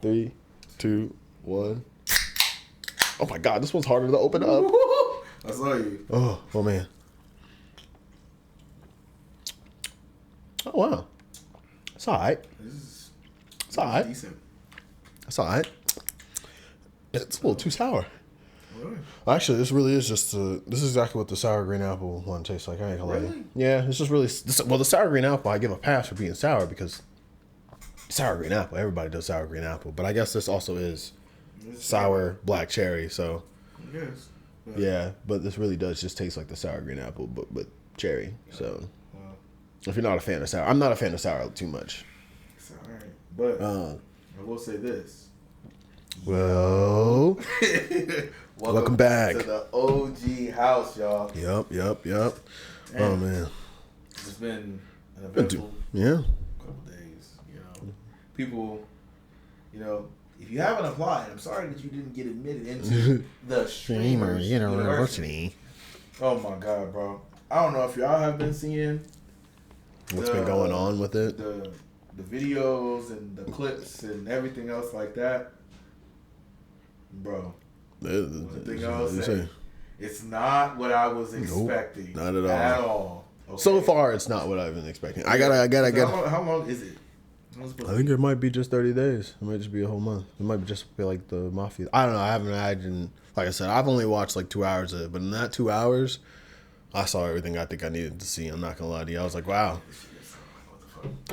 3, 2, 1. Oh my God, this one's harder to open up. I saw you. Oh man. Oh wow. It's alright. It's alright. Decent. It's alright. It's a little too sour. Really? Actually, this really is just this is exactly what the sour green apple one tastes like. I ain't gonna lie. Really? Yeah, it's just really well, the sour green apple I give a pass for being sour because sour green apple. Everybody does sour green apple, but I guess this also is sour black cherry. So Yes. yeah, but this really does just taste like the sour green apple, but cherry. So if you're not a fan of sour, I'm not a fan of sour too much. It's alright, but I will say this. Well, welcome back to the OG house, y'all. Yep. Man, Oh man, it's been an eventful couple days. You know, people. You know, if you haven't applied, I'm sorry that you didn't get admitted into the Streamers University. Oh my God, bro! I don't know if y'all have been seeing what's been going on with it. The videos and the clips and everything else like that. Bro, one thing I'll say, it's not what I was expecting. Not at all. At all. Okay? So far, it's not what I've been expecting. I gotta. How long is it? I think it might be just 30 days. It might just be a whole month. It might just be like the Mafia. I don't know. I haven't imagined. Like I said, I've only watched like 2 hours of it, but in that 2 hours, I saw everything I think I needed to see. I'm not gonna lie to you. I was like, wow.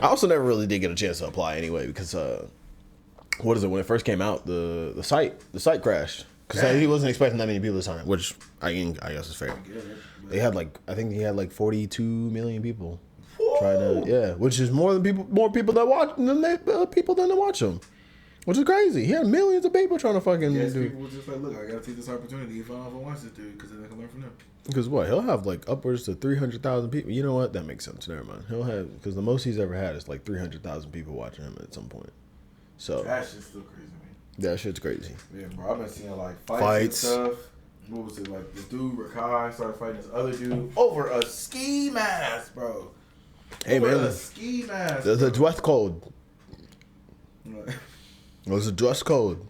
I also never really did get a chance to apply anyway because what is it? When it first came out, the site crashed because he wasn't expecting that many people to sign it, which I guess is fair. They had I think he had like 42 million people trying to which is more people that watch than people that watch him, which is crazy. He had millions of people trying to fucking do. People were just like, look, I gotta take this opportunity if I don't watch this dude because then I can learn from them. Because what he'll have like upwards to 300,000 people. You know what? That makes sense. Never mind. He'll have because the most he's ever had is like 300,000 people watching him at some point. So that shit's still crazy, man. That shit's crazy. Yeah, bro. I've been seeing like fights and stuff. What was it like? The dude Rakai started fighting this other dude over a ski mask, bro. Hey over man, a ski mask. There's a dress code. There's a dress code.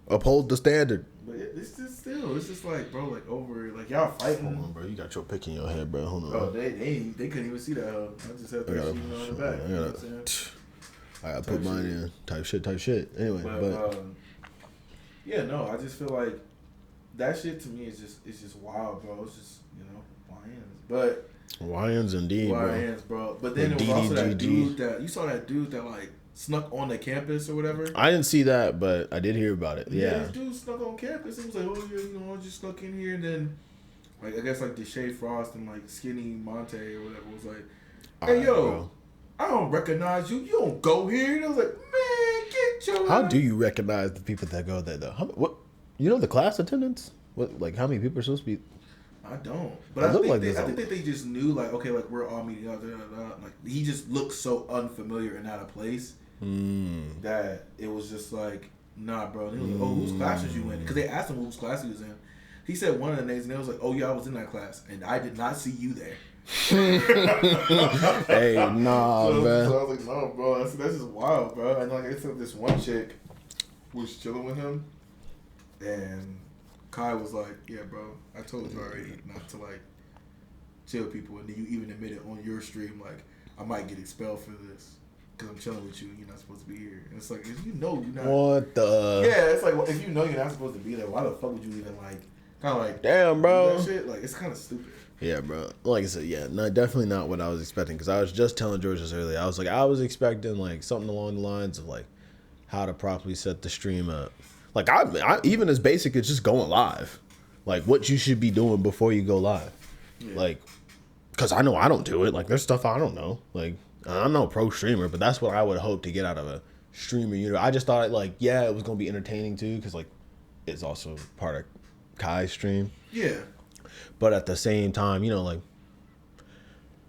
Uphold the standard. But it's just like, bro, like over, like y'all fighting. Hold on, bro. You got your pick in your head, bro. Hold on. Oh, they couldn't even see that. I just had that shit on the back. You know what I'm saying? I gotta put mine in. Type shit. Anyway, but yeah, no, I just feel like that shit to me is just wild, bro. It's just, YNs. But YNs indeed, bro. But then it was also that dude that you saw that dude that like snuck on the campus or whatever. I didn't see that, but I did hear about it. Yeah. This dude snuck on campus. He was like, oh yeah, I just snuck in here, and then like I guess like Deshae Frost and like Skinny Monte or whatever was like, hey bro. I don't recognize you. You don't go here. And I was like, man, get your. How do you recognize the people that go there though? What? You know the class attendance? What? Like how many people are supposed to be? I don't. But I think that they just knew like, okay, like we're all meeting up. Like he just looked so unfamiliar and out of place that it was just like, nah, bro. And he was like, oh, whose class was you in? Because they asked him whose class he was in. He said one of the names, and they was like, oh yeah, I was in that class, and I did not see you there. Hey, nah, man. So I was like, no, bro, that's just wild, bro. And like I said, this one chick was chilling with him, and Kai was like, yeah, bro, I told you already not to like chill people, and then you even admitted on your stream like I might get expelled for this because I'm chilling with you and you're not supposed to be here. And it's like, if you know you're not. What the? Yeah, it's like, well, if you know you're not supposed to be there, why the fuck would you even like kind of like damn, bro? That shit? Like it's kind of stupid. Yeah, bro. Like I said, yeah, no, definitely not what I was expecting. Because I was just telling George this earlier. I was like, I was expecting like something along the lines of like how to properly set the stream up. Like I even as basic as just going live, like what you should be doing before you go live. Yeah. Like, because I know I don't do it. Like there's stuff I don't know. Like I'm no pro streamer, but that's what I would hope to get out of a streamer. You know, I just thought like, yeah, it was gonna be entertaining too, because like it's also part of Kai's stream. Yeah. But at the same time, you know, like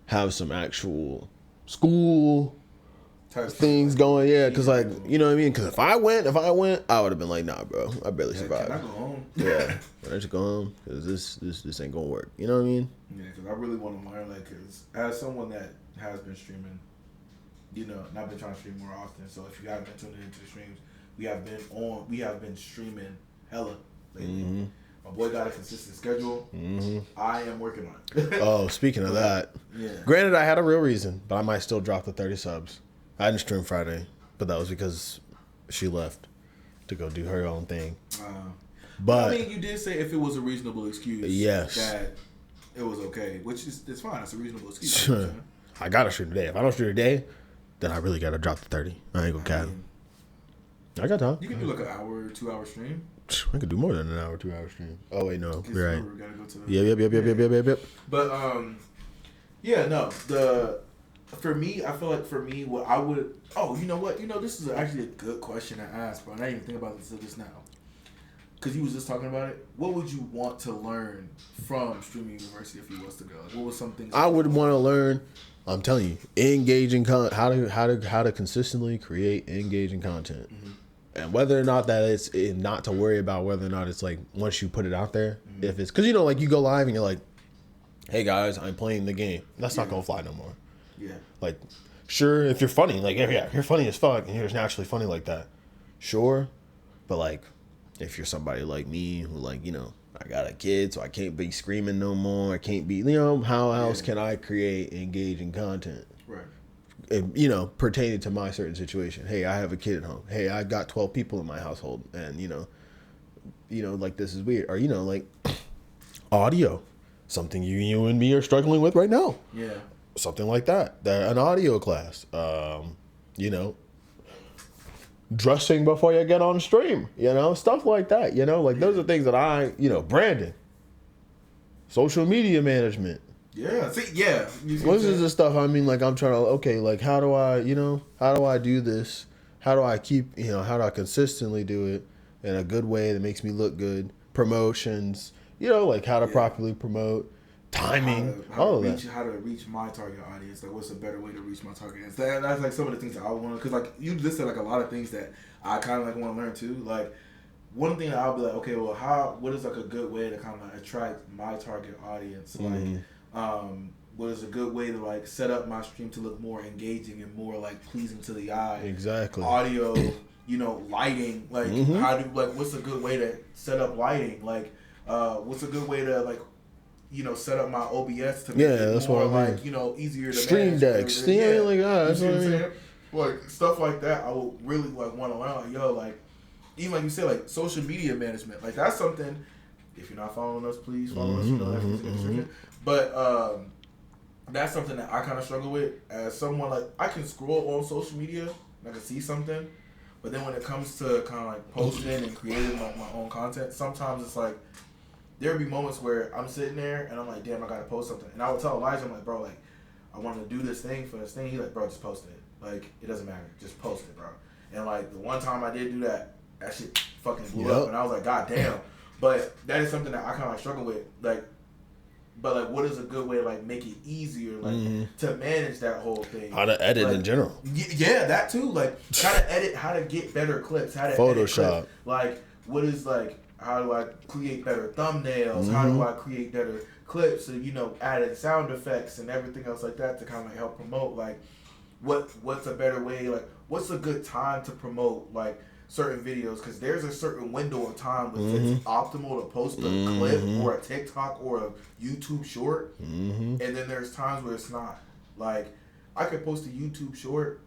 have some actual school things going. Yeah, because like, you know what I mean? Because if I went, I would have been like, nah, bro, I barely survived. Can I go home? Yeah, why don't you go home? Because this ain't gonna work. You know what I mean? Yeah, because I really want to learn, like, because as someone that has been streaming, you know, and I've been trying to stream more often. So if you haven't been tuning into the streams, we have been streaming hella lately. My boy got a consistent schedule. I am working on it. Oh, speaking of that, yeah. Granted, I had a real reason, but I might still drop the 30 subs. I didn't stream Friday, but that was because she left to go do her own thing. But I mean, you did say if it was a reasonable excuse, yes, that it was okay, which is it's fine. It's a reasonable excuse. Sure. I gotta stream today. If I don't stream today, then I really gotta drop the 30. I ain't gonna cap. I got time. You can do like an hour, 2 hour stream. I could do more than an hour, 2 hour stream. Oh wait, no, you're right. We gotta go to Yep. But yeah, no. For me, what I would. Oh, you know what? This is actually a good question to ask, bro. And I didn't even think about this until just now. Because you was just talking about it. What would you want to learn from streaming university if you was to go? Like, what was some things I would want to learn? I'm telling you, engaging how to consistently create engaging content. And whether or not that it's not to worry about whether or not it's like once you put it out there, if it's because like you go live and you're like, hey guys, I'm playing the game. That's not gonna fly no more. Yeah. Like, sure, if you're funny, like yeah, you're funny as fuck and you're naturally funny like that, sure. But like, if you're somebody like me who like I got a kid, so I can't be screaming no more. I can't be how else can I create engaging content? Right. And, pertaining to my certain situation. Hey, I have a kid at home. Hey, I got 12 people in my household, and like this is weird. Or like audio, something you and me are struggling with right now. Yeah. Something like that. An audio class. Dressing before you get on stream. Stuff like that. Like those are things that I branding, social media management. Yeah. See, yeah. This is the stuff I mean, like I'm trying to, like how do I do this? How do I keep, how do I consistently do it in a good way that makes me look good? Promotions, like how to properly promote, timing, all of that. How to reach my target audience? Like, what's a better way to reach my target audience? That's like some of the things that I want to, because like you listed like a lot of things that I kind of like want to learn too. Like one thing that I'll be like, okay, well, what is like a good way to kind of like attract my target audience? Like, what is a good way to like set up my stream to look more engaging and more like pleasing to the eye? Exactly. Audio, lighting. Like what's a good way to set up lighting? Like, what's a good way to like, set up my OBS to make it more like easier to stream decks. Yeah, like that's what I mean. Like stuff like that, I would really like want to learn. Like like even like you said, like social media management. Like that's something. If you're not following us, please follow us. But that's something that I kind of struggle with as someone. Like I can scroll on social media and I can see something, but then when it comes to kind of like posting and creating like my own content, sometimes it's like there'll be moments where I'm sitting there and I'm like, damn, I gotta post something. And I would tell Elijah, I'm like, bro, like I want to do this thing for this thing. He's like, bro, just post it. Like it doesn't matter, just post it, bro. And like the one time I did do that, that shit fucking blew up, and I was like, god damn. But that is something that I kind of like struggle with, like. But like, what is a good way to like make it easier, like to manage that whole thing? How to edit in general? Yeah, that too. Like how to edit, how to get better clips, how to Photoshop. Like what is like how do I create better thumbnails? How do I create better clips? And adding sound effects and everything else like that to kind of like help promote. Like what's a better way? Like what's a good time to promote like certain videos, because there's a certain window of time when it's optimal to post a clip or a TikTok or a YouTube short, and then there's times where it's not. Like I could post a YouTube short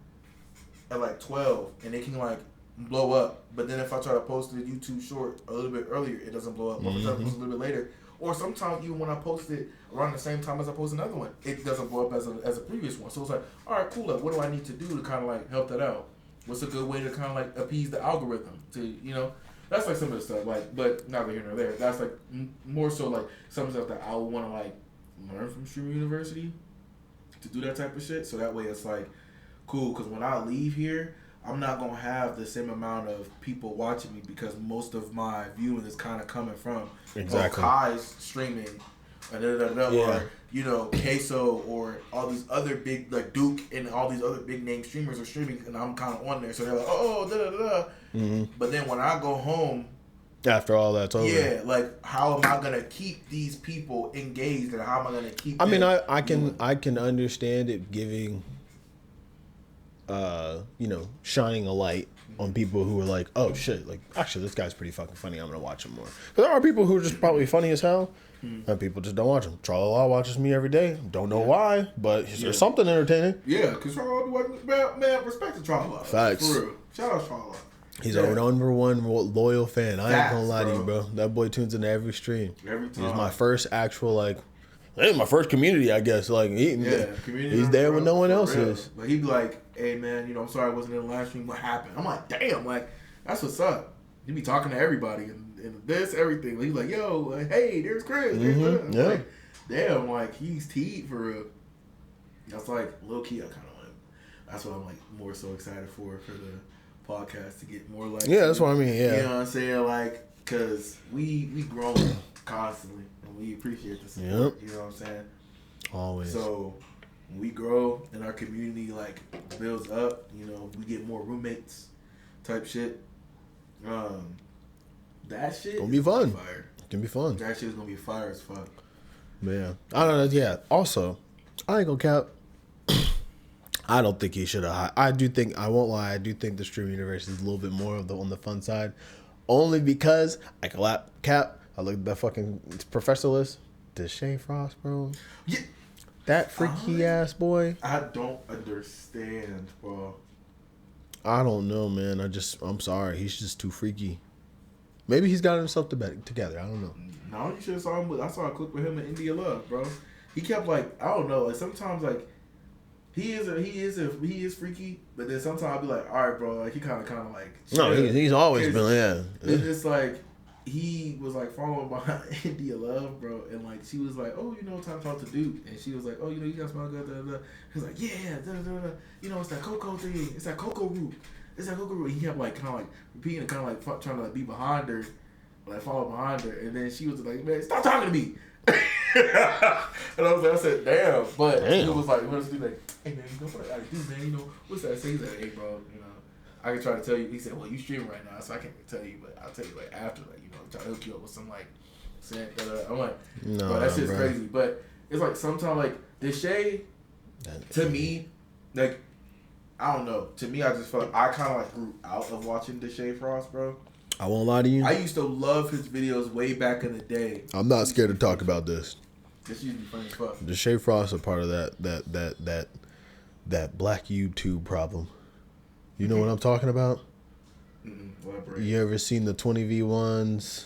at like 12 and it can like blow up, but then if I try to post a YouTube short a little bit earlier, it doesn't blow up. Or if I try to post a little bit later, or sometimes even when I post it around the same time as I post another one, it doesn't blow up as a previous one. So it's like, all right, cool. Like, what do I need to do to kind of like help that out? What's a good way to kind of like appease the algorithm to, that's like some of the stuff, like, but neither here nor there. That's like more so like some of the stuff that I would want to like learn from streaming university to do that type of shit. So that way it's like cool, because when I leave here, I'm not going to have the same amount of people watching me, because most of my viewing is kind of coming from Kai's streaming or Queso or all these other big, like Duke and all these other big name streamers are streaming, and I'm kind of on there, so they're like, But then when I go home, after all that's over, like how am I gonna keep these people engaged, and how am I gonna keep? I mean, I can understand it giving, shining a light on people who are like, oh shit, like actually this guy's pretty fucking funny. I'm gonna watch him more. But there are people who are just probably funny as hell, and people just don't watch him. Tralala watches me every day. Don't know why, but there's something entertaining. Yeah, because Tralala, man, respect to Tralala. Facts. For real. Shout out Tralala. He's our number one loyal fan. I ain't gonna lie to you, bro. That boy tunes into every stream. Every time. He's my first actual like. Hey, my first community, I guess. Like, community. He's there when no one else is. But he'd be like, "Hey, man, you know, I'm sorry I wasn't in the live stream. What happened?" I'm like, "Damn, like that's what's up." He'd be talking to everybody and this everything. He's like, "Yo, hey, there's Chris." Mm-hmm. Yeah. Like, damn, like he's teed for real. That's like low key. I kind of like. That's what I'm like more so excited for the podcast to get more like. Yeah, that's what I mean. Yeah. You know what I'm saying? Like, cause we growing constantly. We appreciate the support. Yep. You know what I'm saying? Always. So when we grow and our community like builds up, you know, we get more roommates type shit. That shit gonna be fun. Fire. It's gonna be fun. That shit is gonna be fire as fuck. Yeah. I don't know. Yeah. Also, I ain't gonna cap. I don't think he should have. I won't lie. I do think the stream universe is a little bit more on the fun side, only because I cap. I looked at that fucking professor list. Deshae Frost, bro. Yeah. That freaky ass boy. I don't understand, bro. I don't know, man. I'm sorry. He's just too freaky. Maybe he's got himself together. I don't know. No, you should have saw him. I saw a clip with him in India Love, bro. He kept like, I don't know. Like sometimes like he is freaky, but then sometimes I'll be like, all right, bro. Like he kind of like. No, he's always been, yeah. It's just like. He was like following behind India Love, bro, and like she was like, "Oh, you know, time to talk to Duke," and she was like, "Oh, you know, you guys smell good." Da, da. He was like, "Yeah, da, da, da. You know, it's that cocoa thing. It's that cocoa root. It's that cocoa root." He kept like kind of like repeating, kind of like trying to like be behind her, like follow behind her, and then she was like, "Man, stop talking to me." And I said, "Damn," but it was like, "What's do like? Hey man, you know what I do, man? You know what's that?" Say that, "Hey, bro, you know." I can try to tell you. He said, "Well, you streaming right now, so I can't tell you, but I'll tell you like after, like you know, try to hook you up with some like." I'm like, no, bro, that shit's crazy. But it's like sometimes like Deshae, to me, like I don't know. To me, I just felt like I kind of like grew out of watching Deshae Frost, bro. I won't lie to you. I used to love his videos way back in the day. I'm not scared to talk about this. This used to be funny as fuck. Deshae Frost is a part of that black YouTube problem. You know what I'm talking about? You ever seen the 20v1s?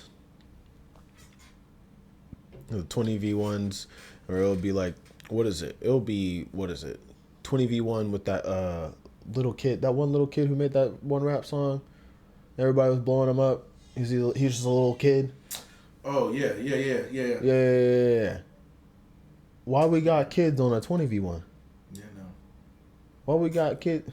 The 20v1s, or it'll be like, what is it? 20v1 with that little kid, that one little kid who made that one rap song. Everybody was blowing him up. He's just a little kid. Oh yeah. Why we got kids on a 20v1? Yeah, no. Why we got kids?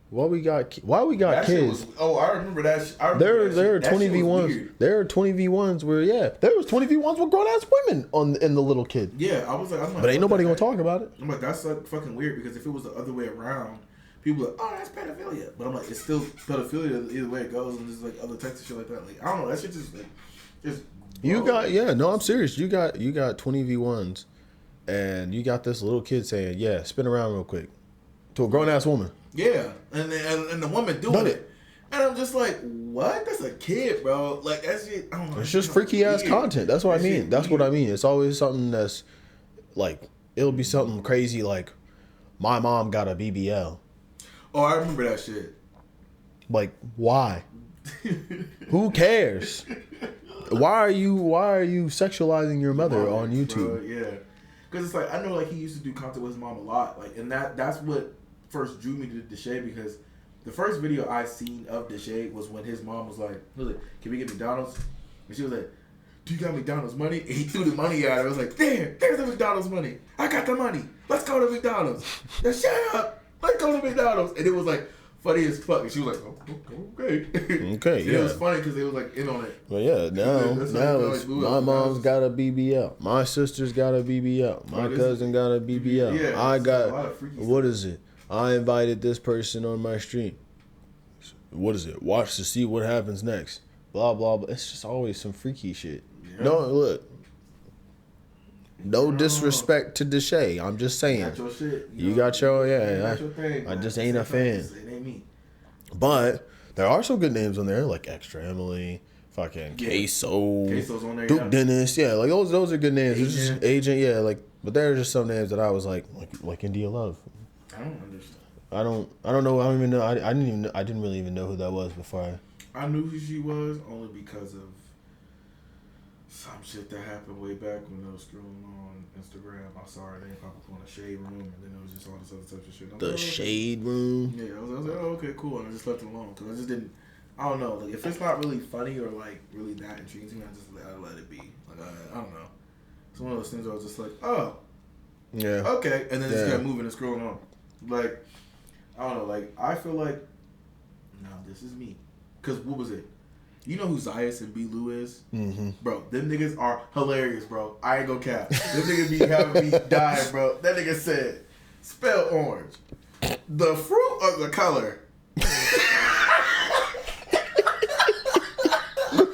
Why we got kids? I remember that. There are 20v1s. There are 20v1s where there was 20v1s with grown ass women in the little kid. Yeah, I'm like, but ain't nobody gonna talk about it. I'm like, that's like fucking weird because if it was the other way around, people are like, oh, that's pedophilia. But I'm like, it's still pedophilia either way it goes, and there's like other types of shit like that. Like I don't know, that shit just like You got I'm serious. You got 20v1s, and you got this little kid saying, "Yeah, spin around real quick," to a grown ass woman. Yeah, and the woman doing it. And I'm just like, what? That's a kid, bro. Like, that shit, I don't know. It's just freaky ass content. That's what I mean. That's what I mean. It's always something that's, like, it'll be something crazy like, my mom got a BBL. Oh, I remember that shit. Like, why? Who cares? Why are you sexualizing your mother on YouTube? Bro, yeah. Because it's like, I know, like, he used to do content with his mom a lot. Like, and that's what first drew me to Deshae, because the first video I seen of Deshae was when his mom was like, "Can we get McDonald's?" And she was like, "Do you got McDonald's money?" And he threw the money at her. I was like, there's the McDonald's money. I got the money. Let's go to McDonald's. Now shut up. Let's go to McDonald's. And it was like funny as fuck. And she was like, "Oh, okay." Okay, yeah. It was funny because they was like in on it. But yeah, now it's my mom's got a BBL. My sister's got a BBL. My cousin got a BBL. Yeah, I got, what is it? I invited this person on my stream. What is it? Watch to see what happens next. Blah, blah, blah. It's just always some freaky shit. Yeah. No, look. No disrespect to Deshae. I'm just saying. You got your shit. You got your, you got your thing, I just ain't a fan. It ain't me. But There are some good names on there, like Extra Emily, fucking Queso, Queso's on there. Duke Dennis. Yeah, like those are good names. It's just Agent. Yeah, like, but there are just some names that I was like India Love. I don't understand. I don't know. I don't even know. I didn't really even know who that was before. I knew who she was only because of some shit that happened way back when I was scrolling on Instagram. I saw her name pop up on the Shade Room, and then it was just all this other type of shit. The Shade Room. Yeah, I was like, oh, okay, cool, and I just left it alone because I just didn't. I don't know. Like, if it's not really funny or like really that intriguing to me, I let it be. Like, I don't know. It's one of those things where I was just like, oh, yeah, okay, and then just kept moving and scrolling on. Like, I don't know. Like, I feel like, no, this is me. Cause what was it? You know who Zayas and B. Lou is? Mm-hmm. Bro, them niggas are hilarious, bro. I ain't gonna cap. Them niggas be having me dying, bro. That nigga said, spell orange. The fruit or the color?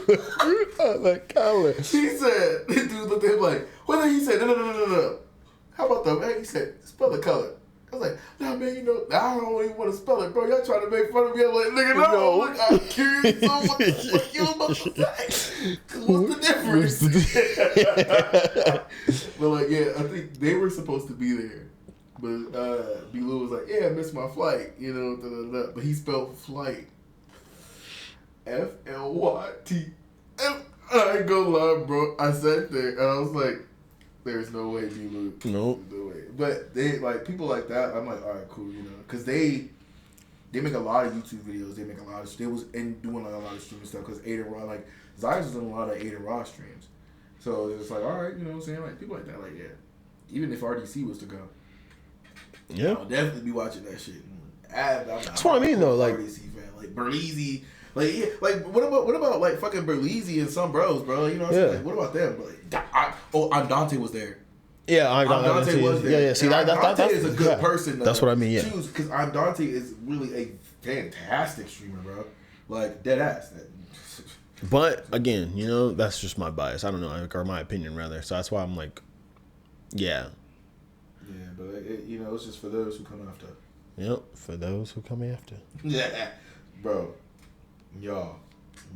The color. He said, this dude looked at him like, what did he say? No. How about the man? He said, spell the color. I was like, nah, man, you know, I don't even want to spell it, bro. Y'all trying to make fun of me. I'm like, nigga, no. Look, I'm curious on what the fuck you about to say. What's the difference? But, like, yeah, I think they were supposed to be there. But B. Lou was like, yeah, I missed my flight, you know, but he spelled flight. F-L-Y-T. I ain't gonna lie, bro. I sat there, and I was like, there's no way B. Lou. Nope. No way. But they, like, people like that, I'm like, all right, cool, you know. Because they make a lot of YouTube videos. They make a lot of, they was doing like a lot of streaming stuff. Because Aiden Ross, like, Zayas was doing a lot of Aiden Ross streams. So it's like, all right, you know what I'm saying? Like, people like that, like, yeah. Even if RDC was to go. Yeah. I'll definitely be watching that shit. That's what I mean, though. Like, RDC fan. Like, Berleezy. Like, yeah, like what about like fucking Berleezy and some bros, bro? You know what I'm saying? Like, what about them? Like, Andante was there. Yeah, Andante was there. Yeah. See, Andante is a good person. That's what I mean. Yeah, because Andante is really a fantastic streamer, bro. Like, dead ass. But again, you know, that's just my bias. I don't know, or my opinion rather. So that's why I'm like, yeah. Yeah, but you know, it's just for those who come after. Yep, for those who come after. Yeah, bro. Y'all,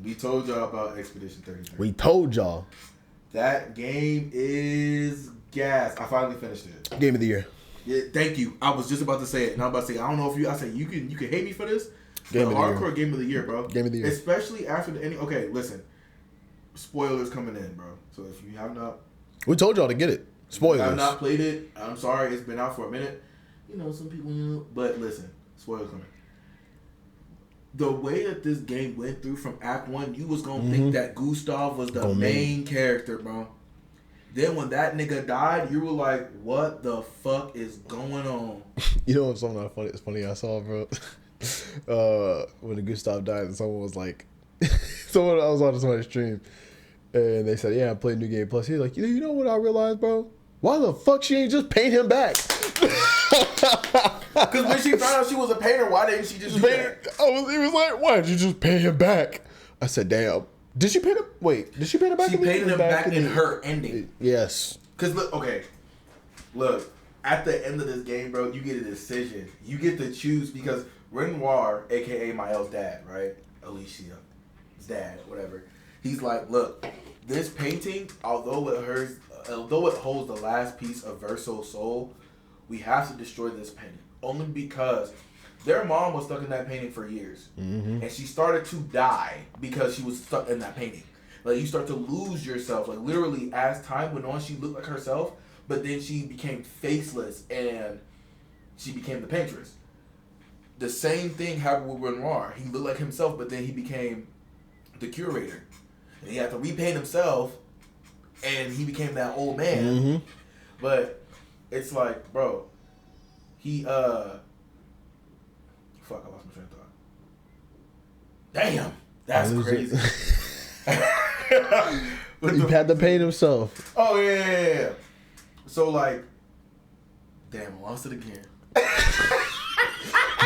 we told y'all about Expedition 33. We told y'all. That game is gas. I finally finished it. Game of the year. Yeah, thank you. I was just about to say it, and I'm about to say, I don't know if you. I said you can hate me for this. Game of the hardcore year. Game of the year, bro. Game of the year. Especially after the ending. Okay, listen. Spoilers coming in, bro. So if you have not, we told y'all to get it. Spoilers. If you have not played it, I'm sorry. It's been out for a minute. You know, some people, you know, but listen, spoilers coming. The way that this game went through from Act 1, you was going to think that Gustav was the main character, bro. Then when that nigga died, you were like, what the fuck is going on? You know what's something funny? It's funny I saw, bro. When the Gustav died, someone was like, I was watching somebody's stream, and they said, yeah, I played New Game Plus. He's like, you know what I realized, bro? Why the fuck she ain't just paint him back? Because when she found out she was a painter, why didn't she just paint her? He was like, why did you just pay him back? I said, damn. Did she paint him? Wait, did she paint him back? She painted him back in her ending. Yes. Because look, at the end of this game, bro, you get a decision. You get to choose because Renoir, a.k.a. Mael's dad, right? Alicia's dad, whatever. He's like, look, this painting, although it holds the last piece of Verso's soul, we have to destroy this painting. Only because their mom was stuck in that painting for years. Mm-hmm. And she started to die because she was stuck in that painting. Like, you start to lose yourself. Like, literally, as time went on, she looked like herself, but then she became faceless and she became the paintress. The same thing happened with Renoir. He looked like himself, but then he became the curator. And he had to repaint himself, and he became that old man. Mm-hmm. But it's like, bro, he, fuck, I lost my train of thought. Damn, that's crazy. He had to paint himself. Oh, yeah. So, like, damn, I lost it again.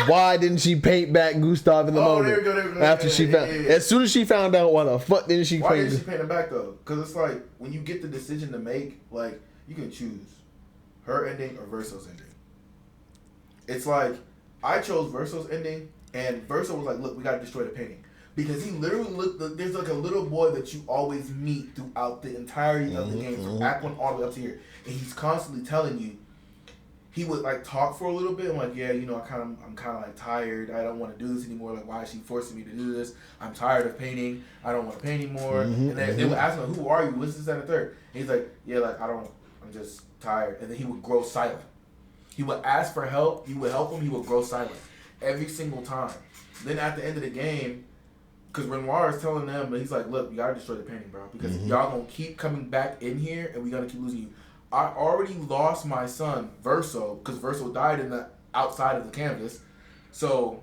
Why didn't she paint back Gustav in the moment? There we go. After she found, as soon as she found out, why the fuck didn't she paint? Why didn't she paint him back though? Because it's like when you get the decision to make, like, you can choose her ending or Verso's ending. It's like I chose Verso's ending And Verso was like, look, we got to destroy the painting. Because he literally looked, there's like a little boy that you always meet throughout the entirety of the game, from Act 1 all the way up to here. And he's constantly telling you, he would like talk for a little bit. I'm like, yeah, you know, I'm kind of like tired. I don't want to do this anymore. Like, why is she forcing me to do this? I'm tired of painting. I don't want to paint anymore. And then they would ask him, who are you? What's this, that, and the third? And he's like, yeah, like, I'm just tired. And then he would grow silent. He would ask for help. You would help him. He would grow silent every single time. Then at the end of the game, because Renoir is telling them, but he's like, look, you got to destroy the painting, bro. Because y'all going to keep coming back in here and we got to keep losing you. I already lost my son, Verso, because Verso died in the outside of the canvas. So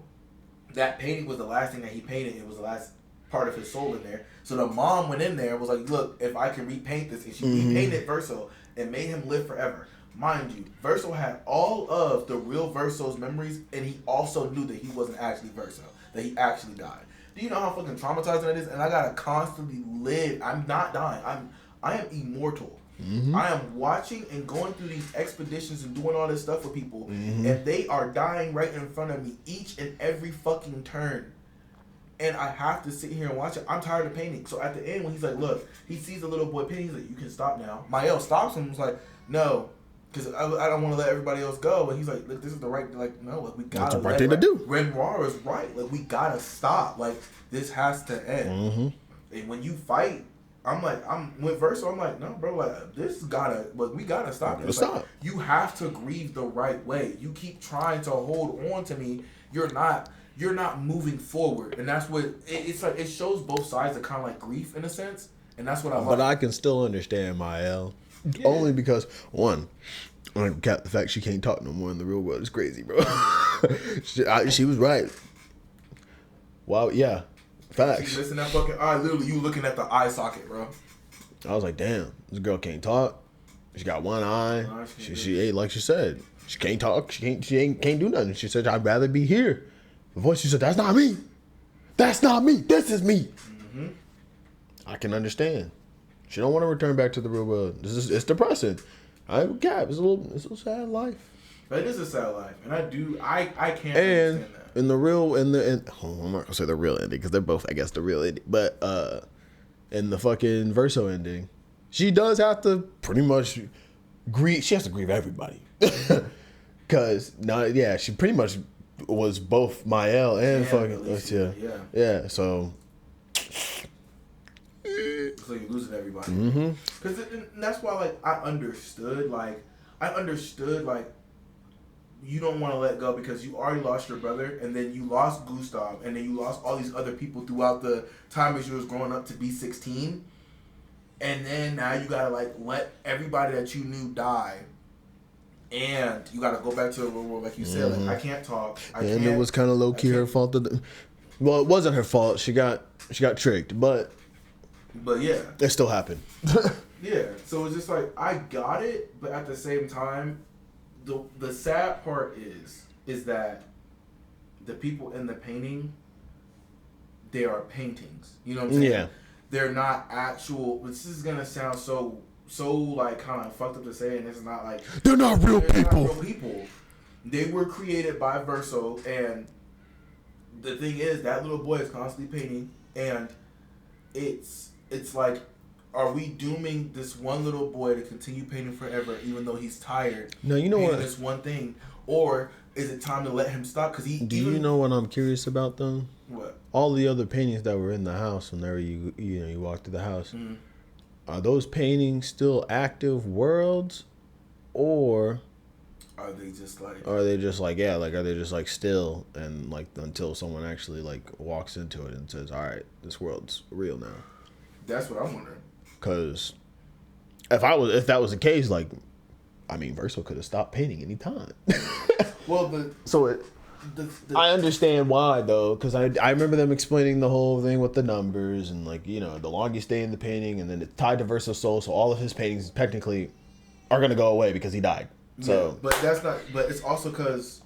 that painting was the last thing that he painted. It was the last part of his soul in there. So the mom went in there and was like, look, if I can repaint this. And she repainted Verso and made him live forever. Mind you, Verso had all of the real Verso's memories, and he also knew that he wasn't actually Verso, that he actually died. Do you know how fucking traumatizing that is? And I gotta constantly live. I'm not dying. I am immortal. I am watching and going through these expeditions and doing all this stuff with people, and they are dying right in front of me each and every fucking turn. And I have to sit here and watch it. I'm tired of painting. So at the end, when he's like, look, he sees the little boy painting, he's like, you can stop now. Mael stops him and was like, no, because I don't want to let everybody else go. And he's like, look, this is the right, like, no, like, we gotta. That's the right thing to do. Renoir is right. Like, we gotta stop. Like, this has to end. And when you fight, I'm with Verso. I'm like, no, bro. Like, this gotta. But we gotta stop this. Like, you have to grieve the right way. You keep trying to hold on to me. You're not moving forward, and that's what it's like. It shows both sides of kind of like grief in a sense, and that's what I like. But I can still understand Mael, only because one, the fact she can't talk no more in the real world is crazy, bro. she was right. Wow, yeah. Facts. Listen, that fucking eye, literally, you looking at the eye socket, bro. I was like, damn, this girl can't talk. She got one eye. She ain't, like she said, she can't talk. She can't do nothing. She said, I'd rather be here. The voice, she said, that's not me. That's not me. This is me. I can understand. She don't want to return back to the real world. It's depressing. It's a little sad life. It is a sad life, and I can't understand that. I'm not gonna say the real ending because they're both, I guess, the real ending. But in the fucking Verso ending, she does have to pretty much grieve. She has to grieve everybody, because she pretty much was both Mael and yeah. So you're losing everybody. Because that's why, like, I understood you don't want to let go because you already lost your brother, and then you lost Gustav, and then you lost all these other people throughout the time as you was growing up to be 16. And then now you got to, like, let everybody that you knew die. And you got to go back to the real world, like you said. Like, I can't talk. And it was kind of low-key her fault. Well, it wasn't her fault. She got tricked, but yeah. It still happened. Yeah. So it's just like, I got it, but at the same time, the sad part is that the people in the painting, they are paintings. You know what I'm saying? Yeah. They're not actual. This is gonna sound so like kind of fucked up to say, and it's not like they're not real people. Not real people. They were created by Verso, and the thing is, that little boy is constantly painting, and it's like, are we dooming this one little boy to continue painting forever, even though he's tired? No, you know what? This one thing, or is it time to let him stop? Because you know what I'm curious about though? What? All the other paintings that were in the house whenever you walk through the house, are those paintings still active worlds, or are they just like? Are they just like still and like until someone actually like walks into it and says, "All right, this world's real now." That's what I'm wondering. Because if that was the case, like, I mean, Verso could have stopped painting any time. I understand why though, because I remember them explaining the whole thing with the numbers and like, you know, the longer you stay in the painting, and then it's tied to Verso's soul, so all of his paintings technically are gonna go away because he died. So, yeah, but that's not. But it's also because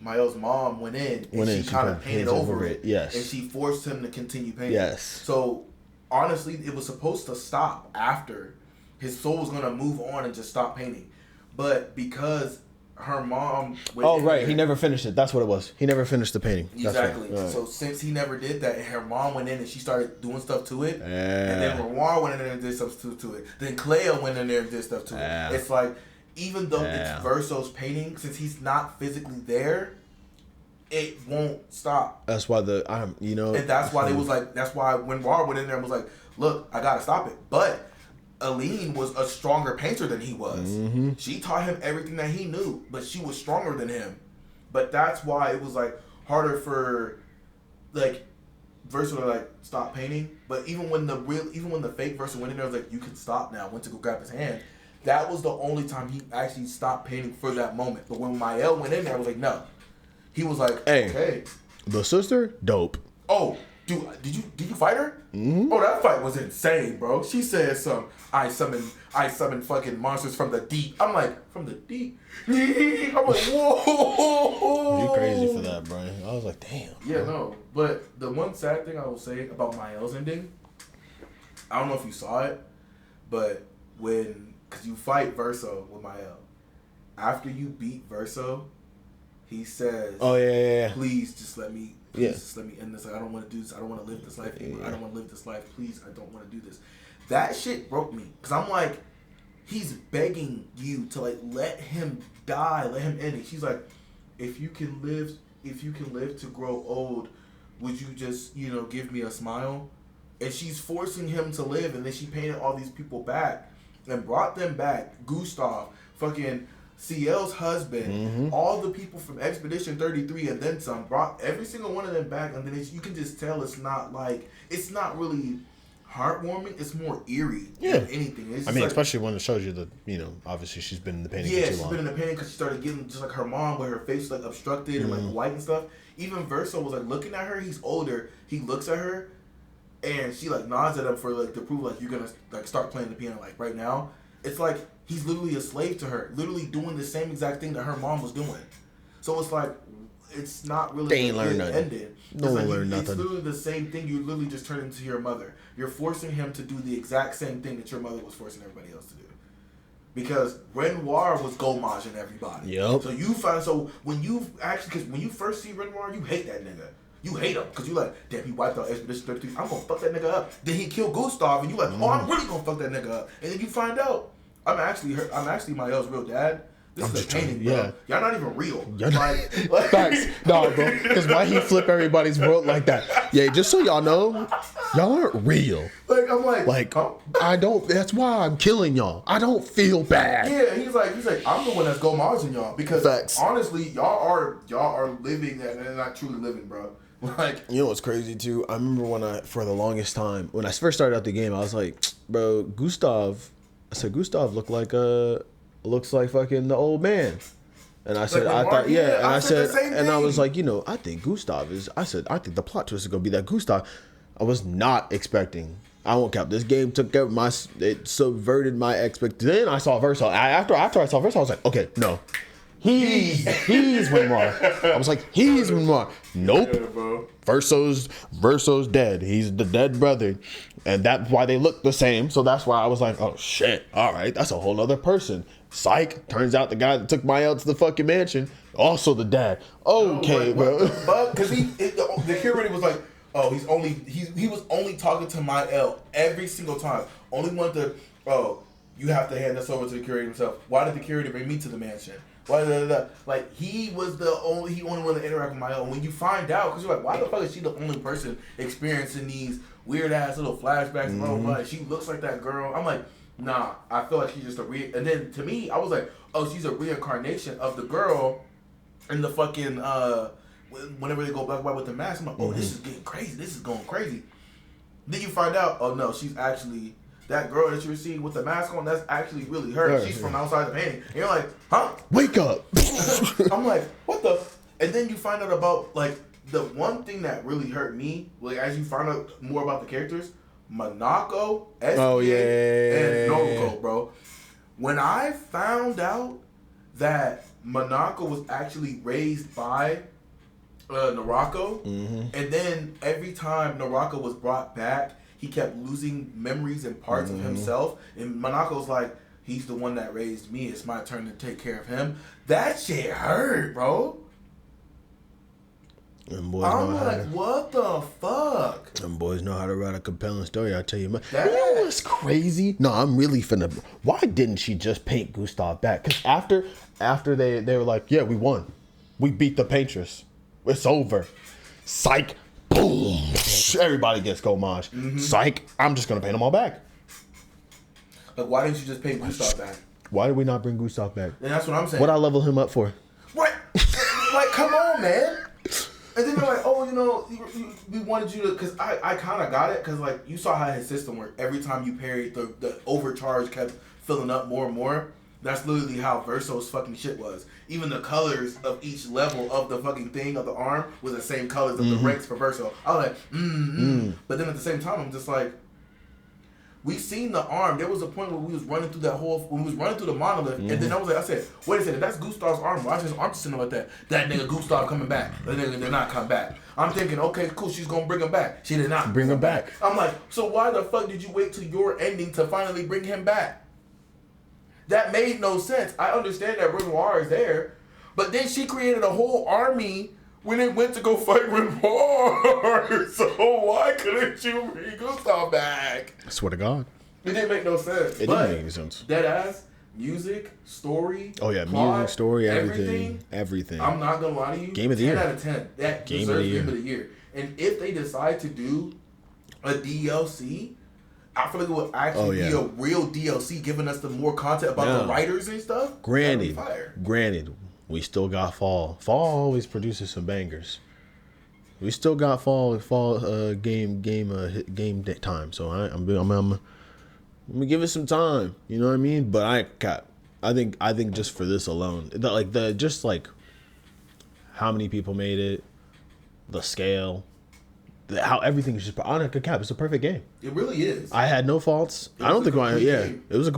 Mael's mom went in and she kind of painted over it. Yes, and she forced him to continue painting. Yes. So honestly, it was supposed to stop after his soul was gonna move on and just stop painting, but because her mom. Oh right, he never finished it. That's what it was. He never finished the painting. Exactly. Right. So since he never did that, and her mom went in and she started doing stuff to it, and then Renoir went in there and did stuff to it. Then Cleo went in there and did stuff to it. It's like, even though it's Verso's painting, since he's not physically there, it won't stop. That's why and that's why they was like, that's why when Renoir went in there and was like, look, I gotta stop it. But Aline was a stronger painter than he was. Mm-hmm. She taught him everything that he knew, but she was stronger than him. But that's why it was like harder for like Verso to like stop painting. But even when the fake Verso went in there, was like, you can stop now. Went to go grab his hand. That was the only time he actually stopped painting for that moment. But when Mael went in there, I was like, no. He was like, hey, okay. The sister, dope. Oh, dude, did you fight her? Mm-hmm. Oh, that fight was insane, bro. She said I summon fucking monsters from the deep. I'm like, from the deep? I'm like, whoa. You crazy for that, bro. I was like, damn. Yeah, no. But the one sad thing I will say about Mael's ending, I don't know if you saw it, but because you fight Verso with Mael, after you beat Verso, he says, oh, yeah. Please just let me end this. Like, I don't want to do this. I don't want to live this life anymore. I don't want to live this life. Please, I don't want to do this. That shit broke me. Because I'm like, he's begging you to, like, let him die. Let him end it. She's like, if you can live to grow old, would you just, give me a smile? And she's forcing him to live. And then she painted all these people back and brought them back. Gustav, fucking CL's husband, all the people from Expedition 33 and then some, brought every single one of them back, and then you can just tell it's not really heartwarming. It's more eerie than anything. It's especially when it shows you that, obviously she's been in the painting for too long. Yeah, she's been in the painting because she started getting just like her mom, with her face like obstructed and like white and stuff. Even Verso was like looking at her. He's older. He looks at her, and she like nods at him for like to prove like you're gonna like start playing the piano like right now. It's like he's literally a slave to her, literally doing the same exact thing that her mom was doing. So it's like, it's not really they ain't learned nothing. No one learned nothing. It's literally the same thing. You literally just turn into your mother. You're forcing him to do the exact same thing that your mother was forcing everybody else to do. Because Renoir was gommaging everybody. Yep. So when you first see Renoir, you hate that nigga. You hate him because you like, damn, he wiped out Expedition 33. I'm gonna fuck that nigga up. Then he killed Gustav, and you like, oh, I'm really gonna fuck that nigga up. And then you find out, I'm actually Mael's real dad. This is a painting, bro. Yeah. Y'all not even real. Like, facts. Nah, bro. Because why he flip everybody's world like that? Yeah, just so y'all know, y'all aren't real. Like, I'm like, huh? I don't. That's why I'm killing y'all. I don't feel bad. Yeah, he's like, I'm the one that's gommaging y'all because facts. Honestly, y'all are living that and not truly living, bro. Like, you know what's crazy too? I remember for the longest time, when I first started out the game, I was like, bro, Gustav looks like fucking the old man. And I said, I thought, yeah. And I said, and I was like, I think Gustav is, I think the plot twist is going to be that Gustav. I was not expecting. I won't cap. This game it subverted my expectations. Then I saw Verso. After I saw Verso, I was like, okay, no. He's Renoir. I was like, he's Renoir. Nope. Yeah, Verso's dead. He's the dead brother. And that's why they look the same. So that's why I was like, oh shit. All right, that's a whole other person. Psych. Turns out the guy that took Mael to the fucking mansion, also the dad. Okay, bro. Because the curator was like, oh, he was only talking to Mael every single time. Only wanted to, you have to hand this over to the curator himself. Why did the curator bring me to the mansion? Like, he was the only one to interact with Mael. And when you find out, because you're like, why the fuck is she the only person experiencing these weird ass little flashbacks and blah, blah, blah. She looks like that girl. I'm like, nah, I feel like she's just and then to me, I was like, oh, she's a reincarnation of the girl in the fucking whenever they go black and white with the mask. I'm like, oh, this is getting crazy. This is going crazy. Then you find out, oh no, she's actually that girl that you were seeing with the mask on. That's actually really her. She's from outside the painting. And you're like, huh? Wake up. I'm like, what the? And then you find out about like the one thing that really hurt me, like as you find out more about the characters, Monaco, SPA, and Noriko, bro. When I found out that Monaco was actually raised by Noriko, and then every time Noriko was brought back, he kept losing memories and parts of himself. And Monaco's like, He's the one that raised me. It's my turn to take care of him. That shit hurt, bro. And boys I'm know like, what the fuck? Them boys know how to write a compelling story. I tell you, man. That- You know what's crazy? No, I'm really finna. Why didn't she just paint Gustav back? Because after they were like, yeah, we won, we beat the Paintress, it's over. Psych, boom, everybody gets homage. Psych, I'm just gonna paint them all back. Like, why didn't you just paint Gustav back? Why did we not bring Gustav back? And that's what I'm saying. What I level him up for? What? Like, come on, man. And then they're like, oh, you know, we wanted you to, because I kind of got it, because, like, you saw how his system worked. Every time you parried, the overcharge kept filling up more and more. That's literally how Verso's fucking shit was. Even the colors of each level of the fucking thing of the arm was the same colors of the ranks for Verso. I was like, But then at the same time, I'm just like, we seen the arm. There was a point where we was running through when we was running through the monolith, and then I said, wait a second, that's Gustav's arm. Why is his arm sitting like that? That nigga Gustav coming back. That nigga did not come back. I'm thinking, okay, cool, she's gonna bring him back. She did not Bring him back. I'm like, so why the fuck did you wait till your ending to finally bring him back? That made no sense. I understand that Renoir is there, but then she created a whole army when it went to go fight Renoir. So why couldn't you bring Gustav back? I swear to God, It didn't make no sense. it didn't make any sense. Dead ass, music, story. Oh yeah, plot, music, story, everything. I'm not gonna lie to you. Game of the 10 year. out of 10. That Game deserves of the year. Game of the Year. And if they decide to do a DLC, I feel like it would actually be a real DLC, giving us the more content about the writers and stuff. Granted, fire. we still got fall. Fall always produces some bangers. We still got fall game time. So I'm gonna give it some time. You know what I mean? But I think just for this alone, just how many people made it, the scale. How everything is just on a cap. It's a perfect game. It really is. I had no faults. I don't think it was a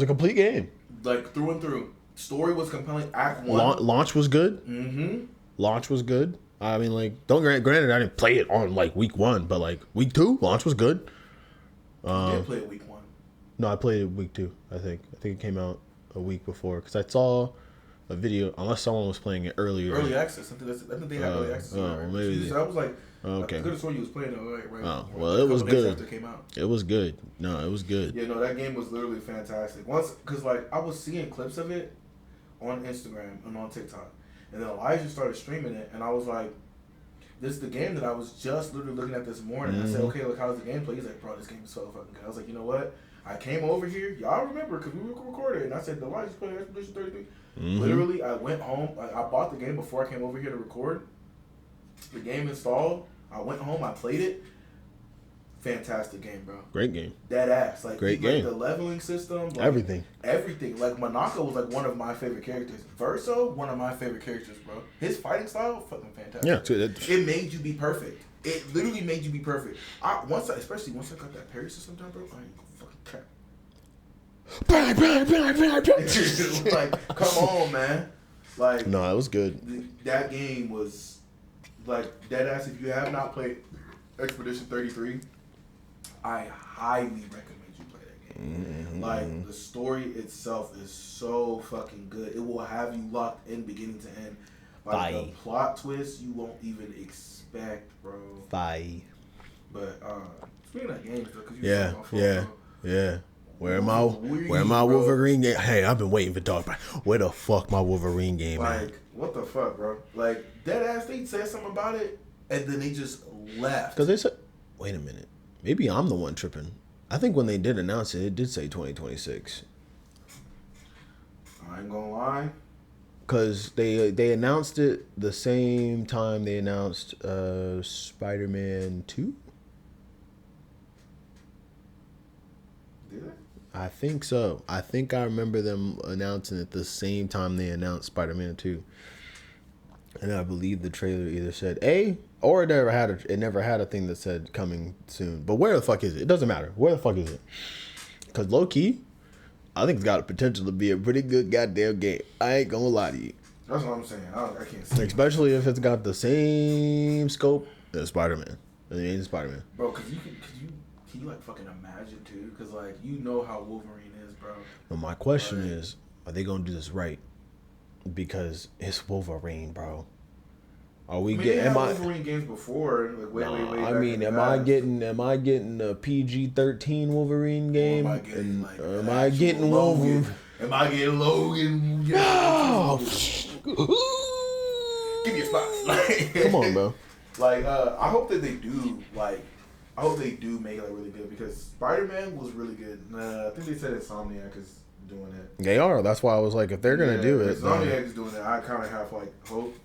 complete game. Like through and through. Story was compelling. Act 1. Launch was good. Launch was good. I mean, like, granted, I didn't play it on like week 1, but like week 2, launch was good. You did play it week 1. No, I played it week 2. I think it came out a week before because I saw a video. Unless someone was playing it earlier. Early access. I think they had early access. Maybe. So I was like, okay. I could have sworn you was playing it right. Oh, well, it was good. After it came out. It was good. No, it was good. Yeah, no, that game was literally fantastic. Because like I was seeing clips of it on Instagram and on TikTok, and then Elijah started streaming it, and I was like, this is the game that I was just literally looking at this morning. I said, okay, look, how's the gameplay? He's like, bro, this game is so fucking good. I was like, you know what? I came over here. Y'all remember because we recorded it, and I said, Elijah's playing Expedition 33. Literally, I went home. I bought the game before I came over here to record. The game installed. I went home. I played it. Fantastic game, bro. Great game. Dead ass. Like, great game. The leveling system. Like, everything. Like, Monaco was like one of my favorite characters. Verso, one of my favorite characters, bro. His fighting style, fucking fantastic. Yeah. It made you be perfect. It literally made you be perfect. Especially once I got that parry system down, bro, I ain't gonna fucking cap. Bang, bang, bang, bang, bang. Like, come on, man. Like, no, it was good. That game was like dead ass. If you have not played Expedition 33, I highly recommend you play that game. Like, the story itself is so fucking good. It will have you locked in beginning to end. Like, the plot twist you won't even expect, bro. But speaking of games, though, because yeah. Where my Wolverine game? Hey, I've been waiting for dog. Where the fuck my Wolverine game? Like, what the fuck, bro? Like, dead ass. They said something about it, and then they just left. Because they said, wait a minute, maybe I'm the one tripping. I think when they did announce it, it did say 2026. I ain't gonna lie. Because they announced it the same time they announced Spider-Man 2. Did they? I think so. I think I remember them announcing it the same time they announced Spider-Man 2. And I believe the trailer either said A, or it never had a thing that said coming soon. But where the fuck is it? It doesn't matter. Where the fuck is it? Because low-key, I think it's got the potential to be a pretty good goddamn game. I ain't gonna lie to you. That's what I'm saying. I can't see. Especially if it's got the same scope as Spider-Man. The Spider-Man. Bro, cause can you like fucking imagine too? Because like you know how Wolverine is, bro. But my question is, are they gonna do this right? Because it's Wolverine, bro. Are we getting? Wolverine games before? Like way I back mean, in the am I getting a PG-13 Wolverine game? Am I getting Wolverine? Am I getting Logan? No. Give me a spot. Like, come on, bro. Like, I hope that they do. Like, I hope they do make it like really good because Spider-Man was really good. I think they said Insomniac is doing it. They are. That's why I was like, if they're gonna do it, Insomniac is doing it. I kind of have like hope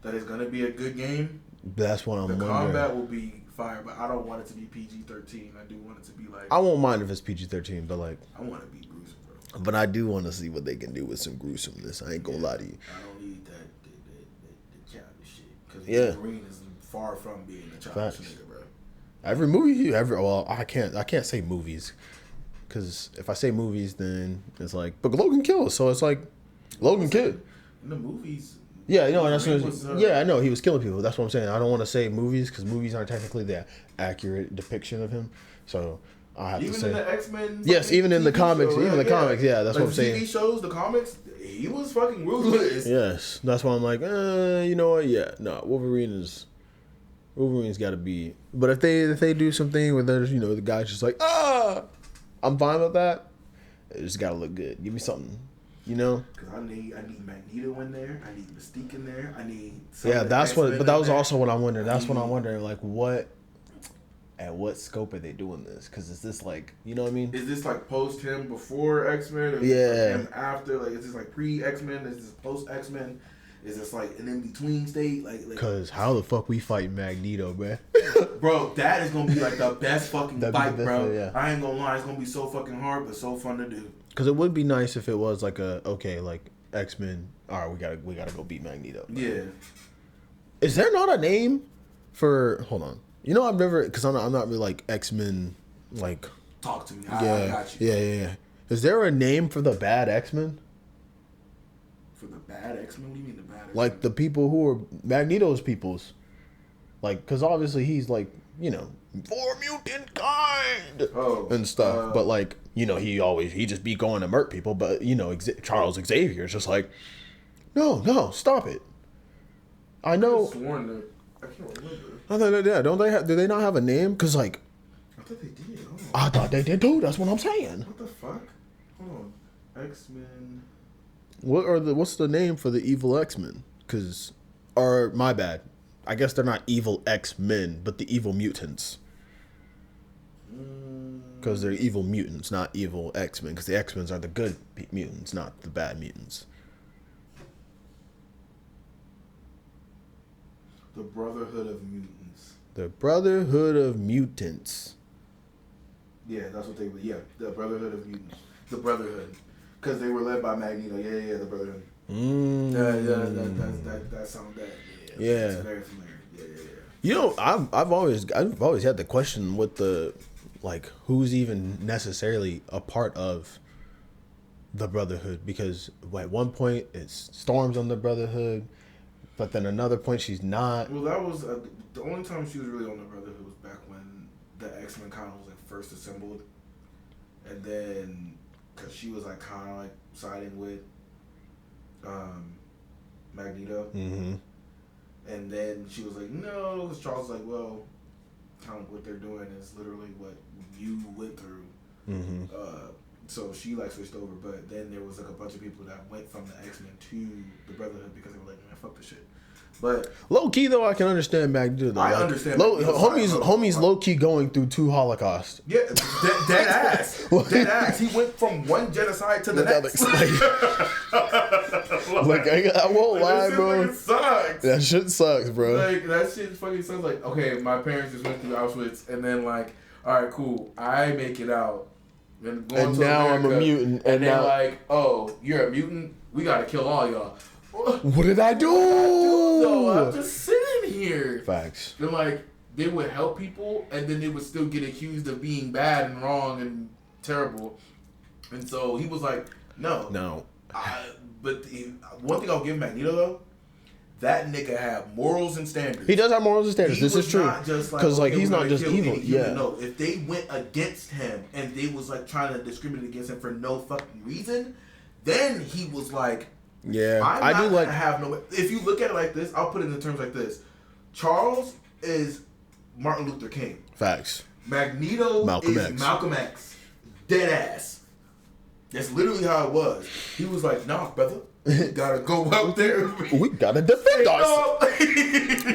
that it's gonna be a good game. That's what I'm wondering. The combat will be fire, but I don't want it to be PG-13. I do want it to be like. I won't mind if it's PG-13, but like. I want it to be gruesome, bro. But I do want to see what they can do with some gruesomeness. I ain't gonna lie to you. I don't need that childish shit because Wolverine is far from being a childish nigga, bro. Every movie, well, I can't say movies, because if I say movies, then it's like, but Logan kills, so it's like, Logan killed. In the movies. Yeah, you know, that's I know he was killing people. That's what I'm saying. I don't want to say movies because movies aren't technically the accurate depiction of him. So I have to say, even in the X-Men. Yes, even in the comics, comics. Yeah, that's what I'm saying. TV shows, the comics, he was fucking ruthless. Yes, that's why I'm like, you know what? Yeah, no, Wolverine's got to be. But if they do something where there's, you know, the guy's just like, I'm fine with that. It just got to look good. Give me something. You know, because I need Magneto in there. I need Mystique in there. I need. That's what. But that was also what I'm wondering. That's what I'm wondering. Like, at what scope are they doing this? Because is this like, you know what I mean? Is this like post him before X-Men? Or is this like him after? Like, is this like pre X-Men? Is this post X-Men? Is this like an in between state? Because how the fuck we fight Magneto, man? Bro, that is gonna be like the best fucking fight, bro. Yeah. I ain't gonna lie, it's gonna be so fucking hard, but so fun to do. Because it would be nice if it was like like X-Men. All right, we gotta go beat Magneto. Yeah. Is there not a name for? Hold on. You know, I've never, because I'm not really like X-Men. Like, talk to me. I got you. Yeah. Is there a name for the bad X-Men? For the bad X-Men? What do you mean the bad X-Men? Like the people who are Magneto's peoples. Like, because obviously he's like, you know, for mutant kind and stuff. But like, you know, he just be going to murk people. But you know, Charles Xavier is just like, no, stop it. I know. I sworn that I can't remember. Do they not have a name? Because like, I thought they did. I thought they did too. That's what I'm saying. What the fuck? Hold on, X-Men. What's the name for the evil X-Men? Or my bad. I guess they're not evil X-Men, but the evil mutants. Because they're evil mutants, not evil X-Men. Because the X-Men are the good mutants, not the bad mutants. The Brotherhood of Mutants. The Brotherhood of Mutants. Yeah, that's what they were. Yeah, the Brotherhood of Mutants. The Brotherhood. Because they were led by Magneto. Yeah, the Brotherhood. That sounds bad. Yeah. It's very familiar. Yeah. You know, I've always had the question with the, like, who's even necessarily a part of the Brotherhood, because at one point it's Storm's on the Brotherhood, but then another point she's not. Well, that was the only time she was really on the Brotherhood was back when the X-Men kind of was like first assembled, and then because she was like kind of like siding with Magneto. Mm-hmm. And then she was like, no, because Charles was like, well, kind of what they're doing is literally what you went through. Mm-hmm. So she like switched over, but then there was like a bunch of people that went from the X-Men to the Brotherhood because they were like, man, fuck this shit. But low key though, I can understand Magneto. Though. I understand. Homie's low key going through 2 Holocausts. Yeah, dead ass. Dead ass. He went from one genocide to the next. I won't lie, bro. That shit sucks. That shit sucks, bro. Like that shit fucking sucks. Like, okay, my parents just went through Auschwitz, and then like, all right, cool, I make it out. And now America, I'm a mutant. And then like, oh, you're a mutant? We gotta kill all y'all. What did I do? I'm just sitting here. Facts. Then like, they would help people, and then they would still get accused of being bad and wrong and terrible. And so he was like, no. No. But one thing I'll give Magneto though, that nigga had morals and standards. He does have morals and standards. This is true. Because okay, he's not just evil. Yeah. No, if they went against him and they was like trying to discriminate against him for no fucking reason, then he was like, yeah, I do like have no. If you look at it like this, I'll put it in terms like this: Charles is Martin Luther King. Facts. Magneto is Malcolm X. Dead ass. That's literally how it was. He was like, nah, brother. We gotta go out there. We gotta defend ourselves.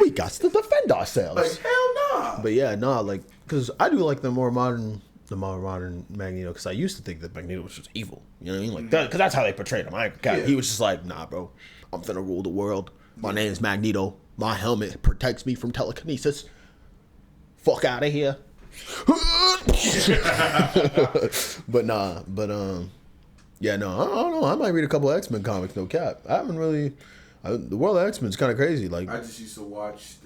We got to defend ourselves. Like, hell nah. But yeah, nah, like, because I do like the more modern Magneto, because I used to think that Magneto was just evil. You know what I mean? Like, because that's how they portrayed him. He was just like, nah, bro, I'm finna rule the world. My name's Magneto. My helmet protects me from telekinesis. Fuck out of here. Yeah, no, I don't know. I might read a couple of X-Men comics, no cap. I haven't really. The world of X-Men is kind of crazy. Like, I just used to watch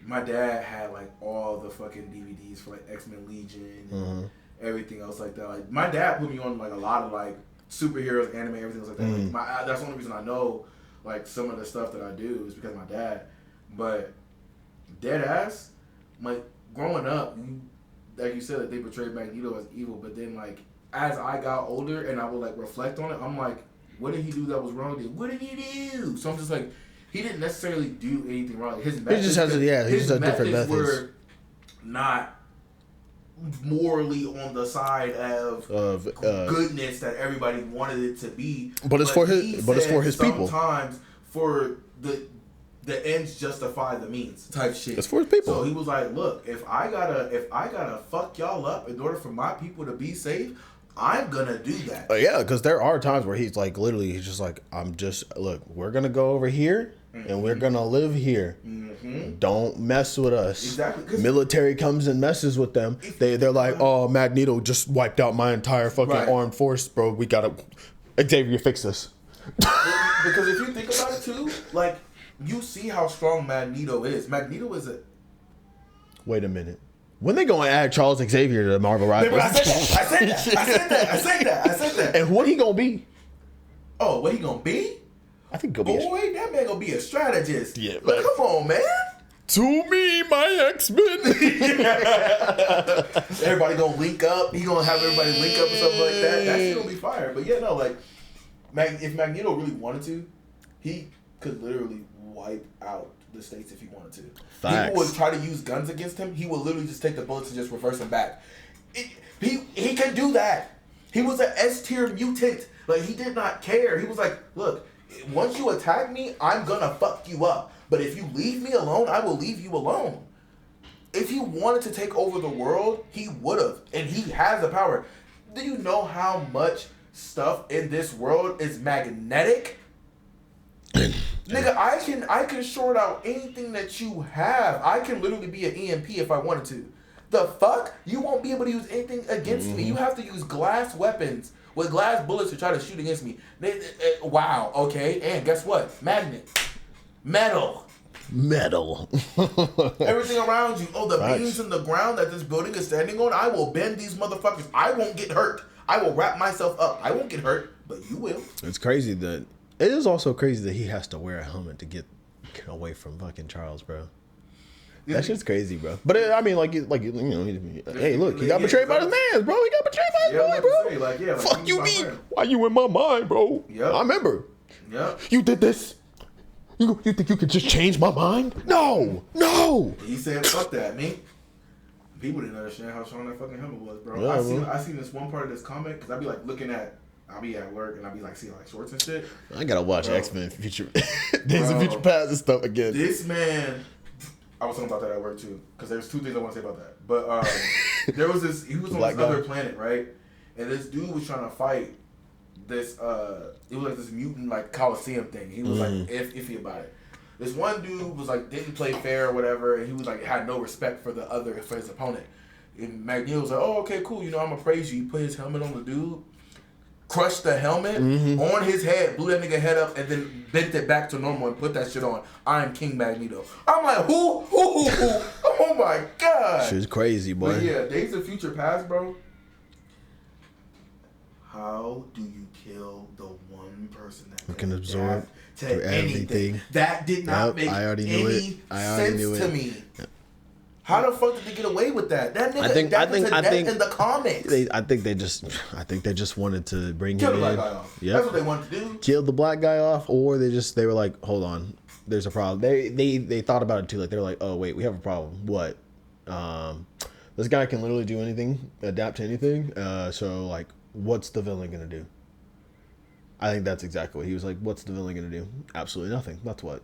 my dad had like all the fucking DVDs for like X-Men Legion and everything else like that. Like, my dad put me on like a lot of like superheroes, anime, everything else like that. Like, that's the only reason I know like some of the stuff that I do is because of my dad. But dead ass, like growing up, like you said, that they portrayed Magneto as evil, but then like as I got older and I would like reflect on it, I'm like, what did he do that was wrong? What did he do? So I'm just like, he didn't necessarily do anything wrong. His methods, he just has different methods. Were not morally on the side of goodness that everybody wanted it to be. But it's for his people. Sometimes for the ends justify the means type shit. It's for his people. So he was like, look, if I gotta fuck y'all up in order for my people to be safe, I'm gonna do that. Yeah, because there are times where he's like, literally, he's just like, look, we're gonna go over here and we're gonna live here. Don't mess with us. Exactly. Military comes and messes with them. They're like, oh, Magneto just wiped out my entire fucking armed force, bro. We gotta, Xavier, fix this. Because if you think about it too, like, you see how strong Magneto is. Magneto is a... Wait a minute. When they gonna add Charles Xavier to the Marvel Rivals? I said that. And what he gonna be? Oh, what he gonna be? I think he'll be. Boy, that man gonna be a strategist. Yeah, like, come on, man. To me, my X-Men. Everybody gonna link up. He gonna have everybody link up or something like that. That shit gonna be fire. But yeah, no, like, if Magneto really wanted to, he could literally wipe out the states if he wanted to. Facts. People would try to use guns against him. He would literally just take the bullets and just reverse them back. He can do that. He was an S-tier mutant. Like, he did not care. He was like, look, once you attack me, I'm gonna fuck you up. But if you leave me alone, I will leave you alone. If he wanted to take over the world, he would have. And he has the power. Do you know how much stuff in this world is magnetic? Nigga, I can short out anything that you have. I can literally be an EMP if I wanted to. The fuck? You won't be able to use anything against me. You have to use glass weapons with glass bullets to try to shoot against me. Wow, okay. And guess what? Magnet. Metal. Everything around you. Oh, the beams in the ground that this building is standing on, I will bend these motherfuckers. I won't get hurt. I will wrap myself up. I won't get hurt, but you will. It's crazy that... It is also crazy that he has to wear a helmet to get away from fucking Charles, bro. Yeah. That shit's crazy, bro. But I mean, like you know, hey, look, he got betrayed by his man, bro. He got betrayed by his boy, bro. Fuck you, me. Why you in my mind, bro? Yep. I remember. Yep. You did this. You think you could just change my mind? No. He said, "Fuck that, me." People didn't understand how strong that fucking helmet was, bro. Yeah, I seen this one part of this comic because I'd be like looking at. I'll be at work and I'll be like seeing like shorts and shit. I gotta watch X-Men Future Days of Future Past and stuff again. This man, I was talking about that at work too, because there's two things I want to say about that. But there was this, he was on this other planet, right? And this dude was trying to fight this, it was like this mutant like Coliseum thing. He was like iffy about it. This one dude was like didn't play fair or whatever, and he was like had no respect for his opponent. And Magneto was like, oh, okay, cool, you know, I'm gonna praise you. He put his helmet on the dude. Crushed the helmet on his head, blew that nigga head up, and then bent it back to normal and put that shit on. I'm King Magneto. I'm like, who? Oh my god. Shit's crazy, boy. But yeah, Days of Future Past, bro. how do you kill the one person that can absorb to through anything? everything? That did not make any sense to me. How the fuck did they get away with that? That nigga adapted to death in the comics. I think they just wanted to bring Kill him the in. black guy off. Yep. That's what they wanted to do. Kill the black guy off, or they were like, hold on, there's a problem. They thought about it too. Like they were like, oh wait, we have a problem. What? This guy can literally do anything, adapt to anything. So like, what's the villain gonna do? I think that's exactly what he was like. What's the villain gonna do? Absolutely nothing. That's what.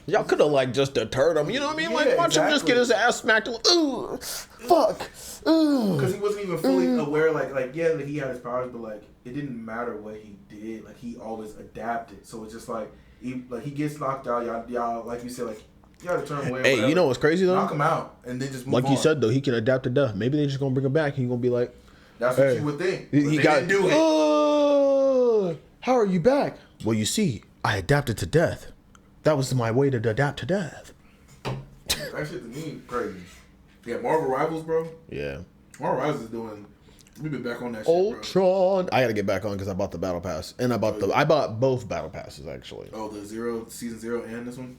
Y'all could have like just deterred him, you know what I mean? Like watch him just get his ass smacked. Ooh, fuck. Because he wasn't even fully aware. Like he had his powers, but like it didn't matter what he did. Like he always adapted. So it's just like he gets knocked out. Y'all like you said, like you gotta turn away. Hey, whatever. You know what's crazy though? Knock him out and then just move on. Like you said though, he can adapt to death. Maybe they just gonna bring him back. He gonna be like, that's what you would think. He didn't do it. How are you back? Well, you see, I adapted to death. That was my way to adapt to death. That shit to me crazy. Yeah, Marvel Rivals, bro. Yeah. Marvel Rivals is doing. We've been back on that shit, Ultron. bro. I gotta get back on because I bought the battle pass, and I bought both battle passes actually. Oh, the season 0 and this one.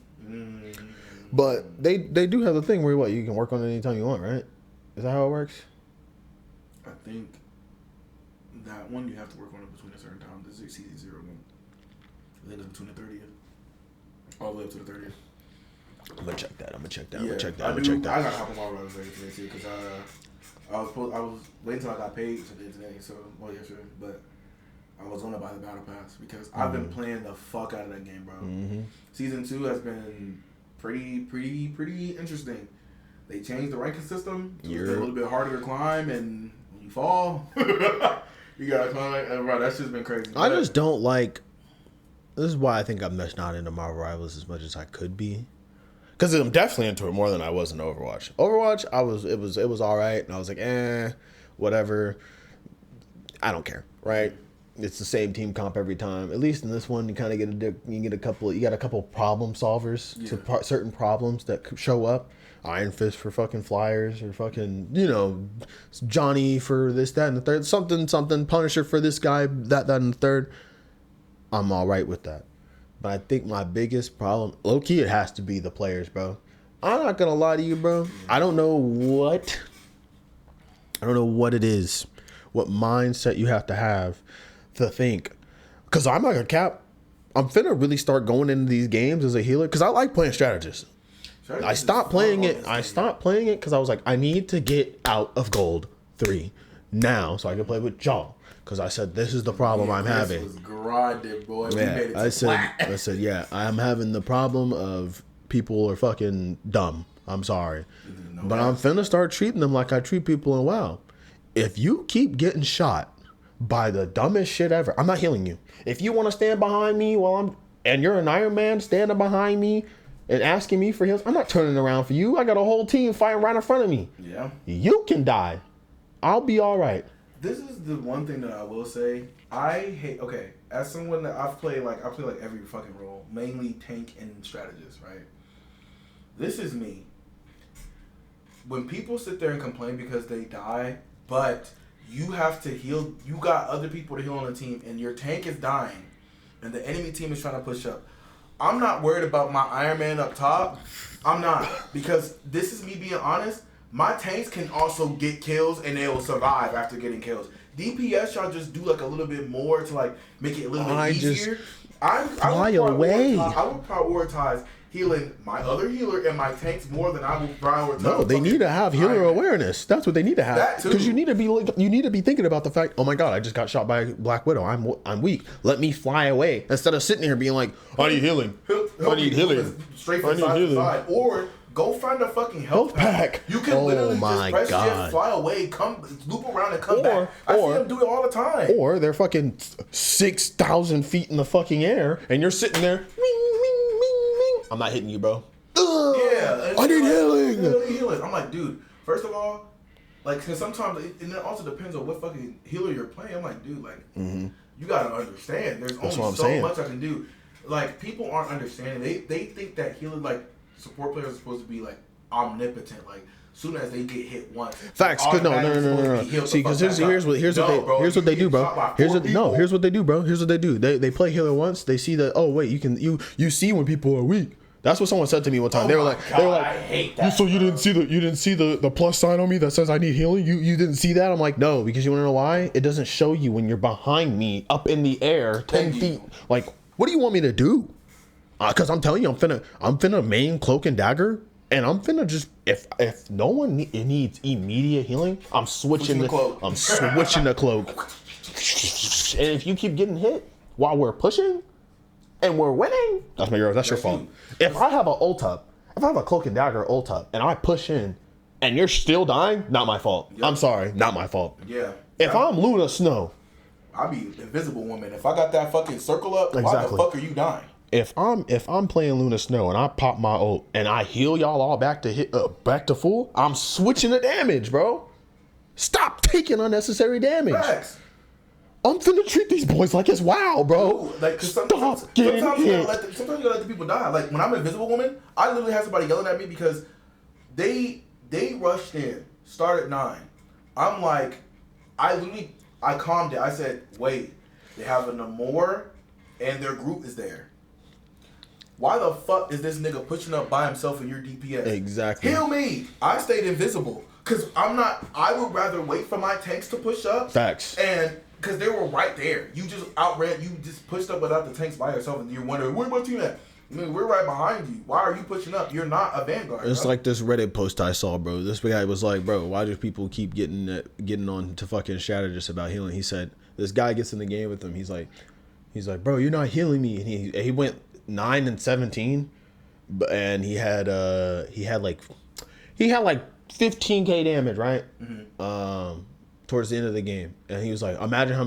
But they do have the thing where you can work on it anytime you want, right? Is that how it works? I think that one you have to work on it between a certain time. This is season 0 one. I think it's between the 30th. All the way up to the 30th. I'm gonna check that. I gotta hop on my runners today too because I was waiting until I got paid today, yesterday, but I was gonna buy the battle pass because I've been playing the fuck out of that game, bro. Mm-hmm. Season 2 has been pretty interesting. They changed the ranking system. So it's a little bit harder to climb, and when you fall, you gotta climb. Bro, that's just been crazy. I just don't like. This is why I think I'm just not into Marvel Rivals as much as I could be, because I'm definitely into it more than I was in Overwatch. Overwatch, it was all right, and I was like, whatever. I don't care, right? It's the same team comp every time. At least in this one, you kind of get a couple problem solvers to certain problems that show up. Iron Fist for fucking flyers, or fucking Johnny for this, that, and the third. Something. Punisher for this guy, that, and the third. I'm all right with that. But I think my biggest problem, low key, it has to be the players, bro. I'm not gonna lie to you, bro. I don't know what it is, what mindset you have to think. Because I'm not gonna cap. I'm finna really start going into these games as a healer because I like playing strategist. I stopped playing it because I was like, I need to get out of gold 3 now so I can play with y'all. Because I said, this is the problem I'm having. Was grinding, boy. Yeah, I said, yeah, I'm having the problem of people are fucking dumb. I'm sorry. But I'm finna start treating them like I treat people in WoW. If you keep getting shot by the dumbest shit ever, I'm not healing you. If you want to stand behind me and you're an Iron Man standing behind me and asking me for heals, I'm not turning around for you. I got a whole team fighting right in front of me. Yeah. You can die. I'll be all right. This is the one thing that I will say. I hate. Okay, as someone that I play like every fucking role, mainly tank and strategist, right? This is me. When people sit there and complain because they die, but you have to heal, you got other people to heal on the team, and your tank is dying, and the enemy team is trying to push up. I'm not worried about my Iron Man up top. I'm not, because this is me being honest. My tanks can also get kills and they will survive after getting kills. DPS, y'all just do like a little bit more to like make it a little bit easier. I would prioritize healing my other healer and my tanks more than I would prioritize. No, they need to have healer awareness. That's what they need to have. Because you need to be thinking about the fact, oh my god, I just got shot by a Black Widow. I'm weak. Let me fly away instead of sitting here being like, I need healing. I need healing. Straight from side to side, or go find a fucking health pack. You can literally just press shift, fly away, come loop around and come back. I see them do it all the time. Or they're fucking 6,000 feet in the fucking air, and you're sitting there. I'm not hitting you, bro. Yeah, I need healing. I'm like, dude. First of all, like, cause sometimes and it also depends on what fucking healer you're playing. I'm like, dude, like, you gotta understand. There's only so much I can do. Like, people aren't understanding. They think that healer, like, support players are supposed to be like omnipotent. Like, soon as they get hit once. Facts. Cause no. See, because here's what they do, bro. Here's what they do, bro. Here's what they do. They play healer once. They see that. Oh wait, you see when people are weak. That's what someone said to me one time. They were like, I hate that. So you didn't see the plus sign on me that says I need healing? You didn't see that? I'm like, no, because you want to know why? It doesn't show you when you're behind me up in the air 10 feet. Like, what do you want me to do? Because I'm telling you, I'm finna main cloak and dagger, and I'm finna just if no one needs immediate healing, I'm switching the cloak. I'm switching the cloak. And if you keep getting hit while we're pushing and we're winning, that's your fault. If I have a cloak and dagger ult up, and I push in, and you're still dying, not my fault. Yep. I'm sorry, not my fault. Yeah. If I'm Luna Snow, I'll be Invisible Woman. If I got that fucking circle up, why the fuck are you dying? If I'm playing Luna Snow and I pop my ult and I heal y'all all back to full, I'm switching the damage, bro. Stop taking unnecessary damage. Facts. I'm finna treat these boys like it's WoW, bro. Like, cause sometimes you gotta let the people die. Like when I'm Invisible Woman, I literally had somebody yelling at me because they rushed in, started 9. I'm like, I calmed it. I said, wait, they have a Namor and their group is there. Why the fuck is this nigga pushing up by himself in your DPS? Exactly. Heal me. I stayed invisible. Cause I would rather wait for my tanks to push up. Facts. And because they were right there. You just pushed up without the tanks by yourself and you're wondering, where my team at? I mean, we're right behind you. Why are you pushing up? You're not a Vanguard. It's like this Reddit post I saw, bro. This guy was like, bro, why do people keep getting on to fucking Shatter just about healing? He said, this guy gets in the game with him. He's like, bro, you're not healing me. And he went 9 and 17, and he had like 15k damage, right? Mm-hmm. Towards the end of the game, and he was like, imagine how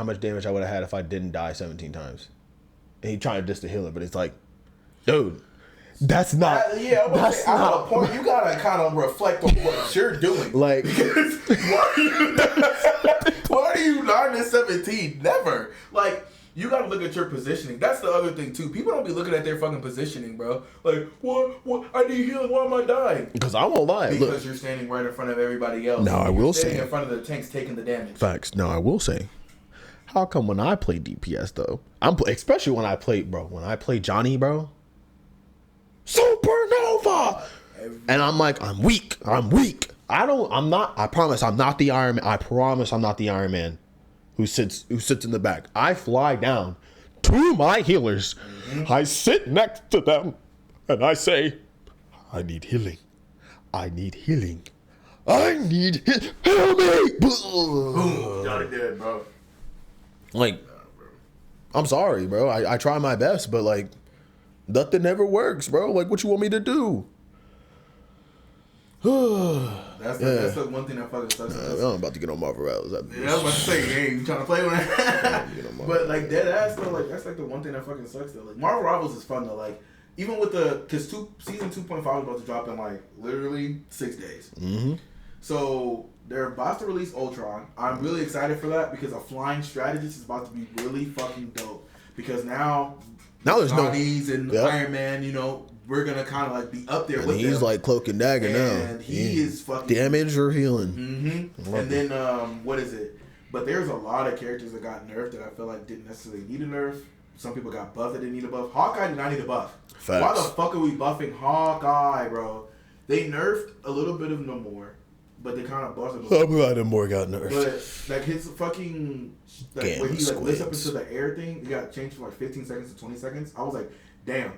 much damage I would have had if I didn't die 17 times. And he tried just to heal it, but it's like, dude, that's not. That's not a point. You gotta kind of reflect on what you're doing. Like, why are you 9 and 17? Never. Like, you gotta look at your positioning. That's the other thing too. People don't be looking at their fucking positioning, bro. Like, what? I need healing. Why am I dying? Because I won't lie. Because you're standing right in front of everybody else. Now I will say, in front of the tanks taking the damage. Facts. Now I will say, how come when I play DPS though, especially when I play Johnny, bro, Supernova, and I'm like, I'm weak. I promise I'm not the Iron Man. I promise I'm not the Iron Man who sits in the back. I fly down to my healers. Mm-hmm. I sit next to them and I say, I need healing. Heal me. Boom. Johnny dead, bro. Like, I'm sorry, bro. I try my best, but like, nothing ever works, bro. Like, what you want me to do? That's the one thing that fucking sucks. I'm about to get on Marvel Rivals. I was about to say, hey, you trying to play with that? But like dead ass though, like that's like the one thing that fucking sucks though. Like Marvel Rivals is fun though. Like even with because season 2.5 is about to drop in like literally 6 days. Mm-hmm. So they're about to release Ultron. I'm really excited for that because a flying strategist is about to be really fucking dope. Because now there's Johnny's and Iron Man, you know. We're gonna kind of like be up there with him. He's like cloak and dagger now. And he is fucking damage or healing. Mm-hmm. And then what is it? But there's a lot of characters that got nerfed that I feel like didn't necessarily need a nerf. Some people got buffed that didn't need a buff. Hawkeye did not need a buff. Facts. Why the fuck are we buffing Hawkeye, bro? They nerfed a little bit of Namor, but they kind of buffed him. I'm glad Namor got nerfed. But like his fucking like when he like lifts up into the air thing, he got changed from like 15 seconds to 20 seconds. I was like, damn.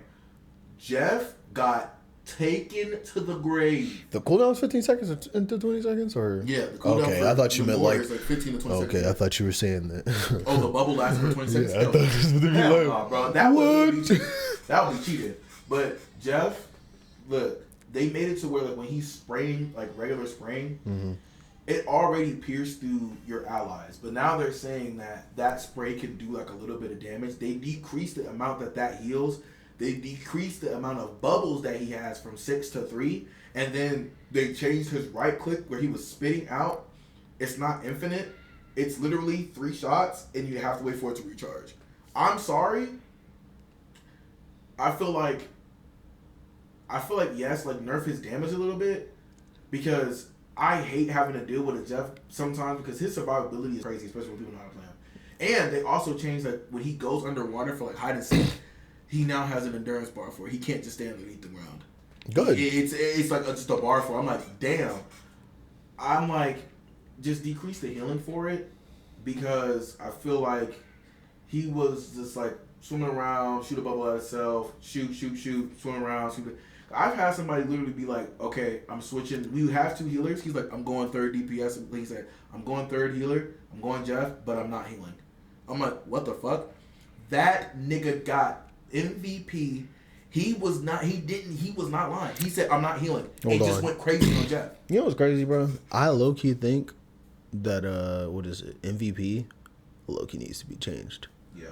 Jeff got taken to the grave. The cooldown is 15 seconds into 20 seconds, or yeah, the cooldown. Okay, I thought you meant like 15 to 20 seconds. Okay, I thought you were saying that. Oh, the bubble lasts for 20 seconds. Yeah, I thought it was gonna be like, nah, bro, that would be cheated. That would be cheated. But Jeff, look, they made it to where like when he's spraying like regular spraying, mm-hmm. it already pierced through your allies. But now they're saying that spray can do like a little bit of damage. They decreased the amount that heals. They decreased the amount of bubbles that he has from 6 to 3. And then they changed his right click where he was spitting out. It's not infinite. It's literally 3 shots and you have to wait for it to recharge. I'm sorry. I feel like yes, like nerf his damage a little bit. because I hate having to deal with a Jeff sometimes because his survivability is crazy, especially when people know how to play him. And they also changed that when he goes underwater for like hide and seek, he now has an endurance bar for it. He can't just stand underneath the ground. Good. It's like just a bar for it. I'm like, damn. I'm like, just decrease the healing for it because I feel like he was just like swimming around, shoot a bubble at itself, shoot, swim around, shoot. I've had somebody literally be like, okay, I'm switching. We have 2 healers. He's like, I'm going third DPS. And he said, I'm going third healer. I'm going Jeff, but I'm not healing. I'm like, what the fuck? That nigga got MVP. He was not lying. He said, I'm not healing. He just went crazy on Jeff. You know what's crazy, bro? I low-key think that, MVP low-key needs to be changed. Yeah.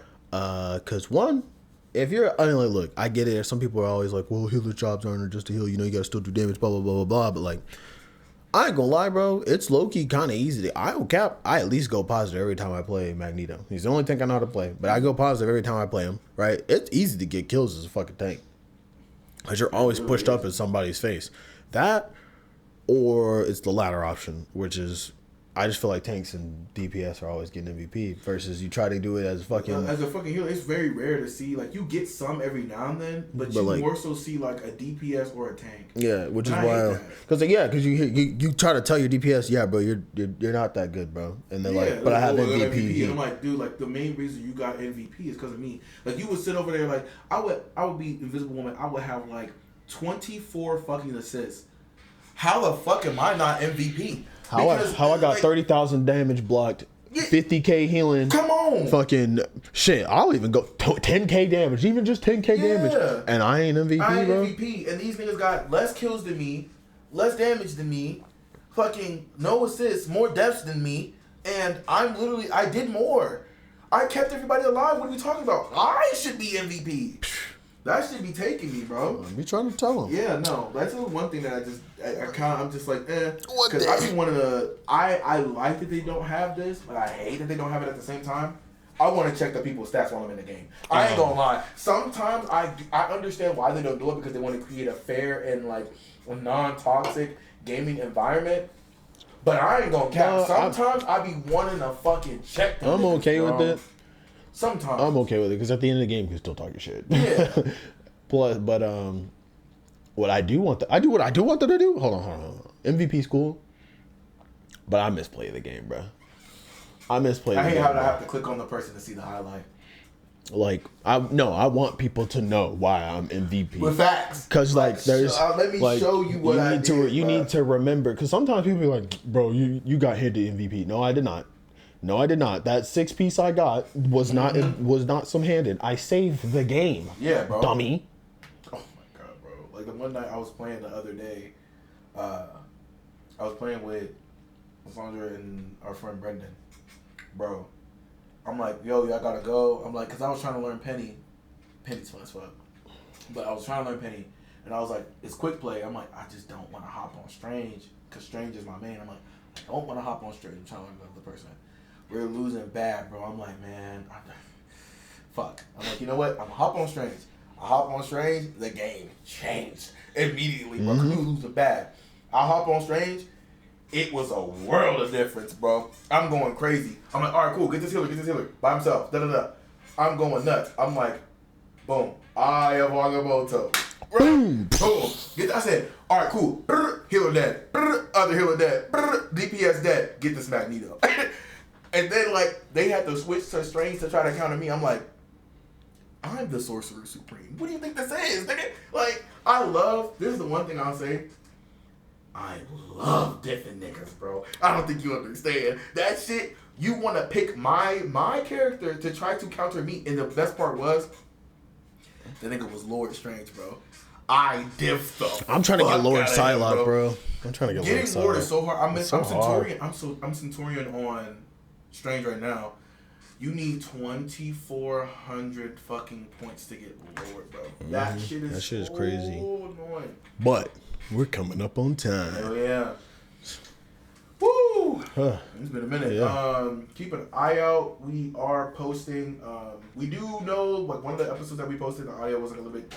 Because one, if you're, I mean, like, look, I get it. Some people are always like, well, healer jobs aren't just to heal. You know, you gotta still do damage, blah, blah, blah, blah, blah. But, like, I ain't gonna lie, bro. It's low-key kind of easy. I don't cap. I at least go positive every time I play Magneto. He's the only tank I know how to play. But I go positive every time I play him, right? It's easy to get kills as a fucking tank. Because you're always pushed up in somebody's face. That, or it's the latter option, which is, I just feel like tanks and DPS are always getting MVP versus you try to do it as fucking... As a fucking healer, it's very rare to see, like, you get some every now and then, but you like, more so see, like, a DPS or a tank. Yeah, which is wild. Because, you try to tell your DPS, yeah, bro, you're not that good, bro. And they're like, but I have MVP. And I'm like, dude, like, the main reason you got MVP is because of me. Like, you would sit over there, like, I would be Invisible Woman, I would have, like, 24 fucking assists. How the fuck am I not MVP? How I got 30,000 damage blocked, 50k healing. Come on, fucking shit. I'll even go 10k damage, even just 10k damage, and I ain't MVP, I ain't bro. MVP, and these niggas got less kills than me, less damage than me, fucking no assists, more deaths than me, and I did more. I kept everybody alive. What are we talking about? I should be MVP. That should be taking me, bro. I'm trying to tell him. Yeah, no, that's the one thing that I'm just like, because I be one of the, I like that they don't have this, but I hate that they don't have it at the same time. I want to check the people's stats while I'm in the game. I ain't gonna lie. Sometimes I understand why they don't do it because they want to create a fair and like a non-toxic gaming environment. But I ain't gonna cap. Sometimes I be wanting to fucking check them. I'm okay with it. Sometimes I'm okay with it because at the end of the game, you can still talk your shit. Yeah. But what I do want them to do. Hold on. MVP's cool, but I misplay the game, bro. I hate how I have to click on the person to see the highlight. Like I want people to know why I'm MVP. With facts. Cause like there's let me show you what I did. You need to remember, cause sometimes people be like, bro, you got hit to MVP. No, I did not. That 6-piece I got was not some handed. I saved the game. Yeah, bro. Dummy. Oh my god, bro. Like the one night I was playing the other day, I was playing with Sandra and our friend Brendan. Bro, I'm like, yo, y'all gotta go. I'm like, cause I was trying to learn Penny. Penny's fun as fuck. But I was trying to learn Penny, and I was like, it's quick play. I'm like, I just don't want to hop on Strange, cause Strange is my main. I'm like, I don't want to hop on Strange. I'm trying to learn another person. We're losing bad, bro. I'm like, man, fuck. I'm like, you know what? I'm gonna hop on Strange. I hop on Strange, the game changed immediately, bro. We were losing bad. I hop on Strange. It was a world of difference, bro. I'm going crazy. I'm like, all right, cool. Get this healer by himself. Da-da-da. I'm going nuts. I'm like, boom. Eye of Agamotto. Boom. Boom. I said, all right, cool. Healer dead. Other healer dead. DPS dead. Get this Magneto. And then, like, they had to switch to Strange to try to counter me. I'm like, I'm the Sorcerer Supreme. What do you think this is, nigga? Like, this is the one thing I'll say. I love different niggas, bro. I don't think you understand. That shit, you want to pick my character to try to counter me. And the best part was, the nigga was Lord Strange, bro. I diffed the I'm trying to get Lord Psylocke, bro. I'm trying to get Getting Lord is so hard. I'm Centurion. I'm Centurion on Strange right now. You need 2,400 fucking points to get Lord, bro. That shit is crazy. Annoying. But we're coming up on time. Hell yeah. Woo! It's been a minute. Yeah. Keep an eye out. We are posting. We do know, like, one of the episodes that we posted, the audio was like a little bit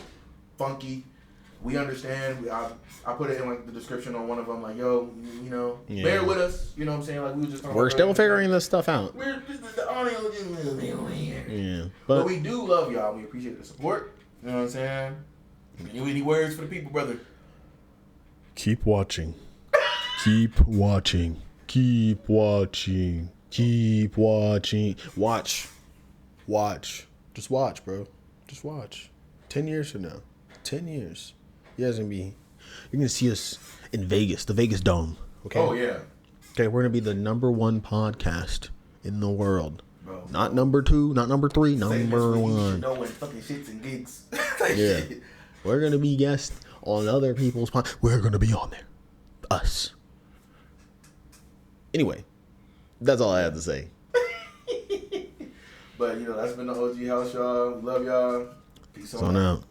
funky. We understand. I put it in like the description on one of them. Like, yo, you know, bear with us. You know what I'm saying? Like, we were just. We're still figuring this stuff out. We're just the audio. Yeah, but we do love y'all. We appreciate the support. You know what I'm saying? You any words for the people, brother? Keep watching. Keep watching. Keep watching. Keep watching. Watch. Just watch, bro. Just watch. 10 years from now. 10 years. You guys you're gonna see us in Vegas, the Vegas Dome. Okay. Oh yeah. Okay, we're gonna be the #1 podcast in the world. Bro, not number 2, not number 3, number 1. You should know when fucking shits and gigs. Yeah. We're gonna be guests on other people's podcasts. We're gonna be on there. Us. Anyway, that's all I have to say. But, you know, that's been the OG House, y'all. We love y'all. Peace on out.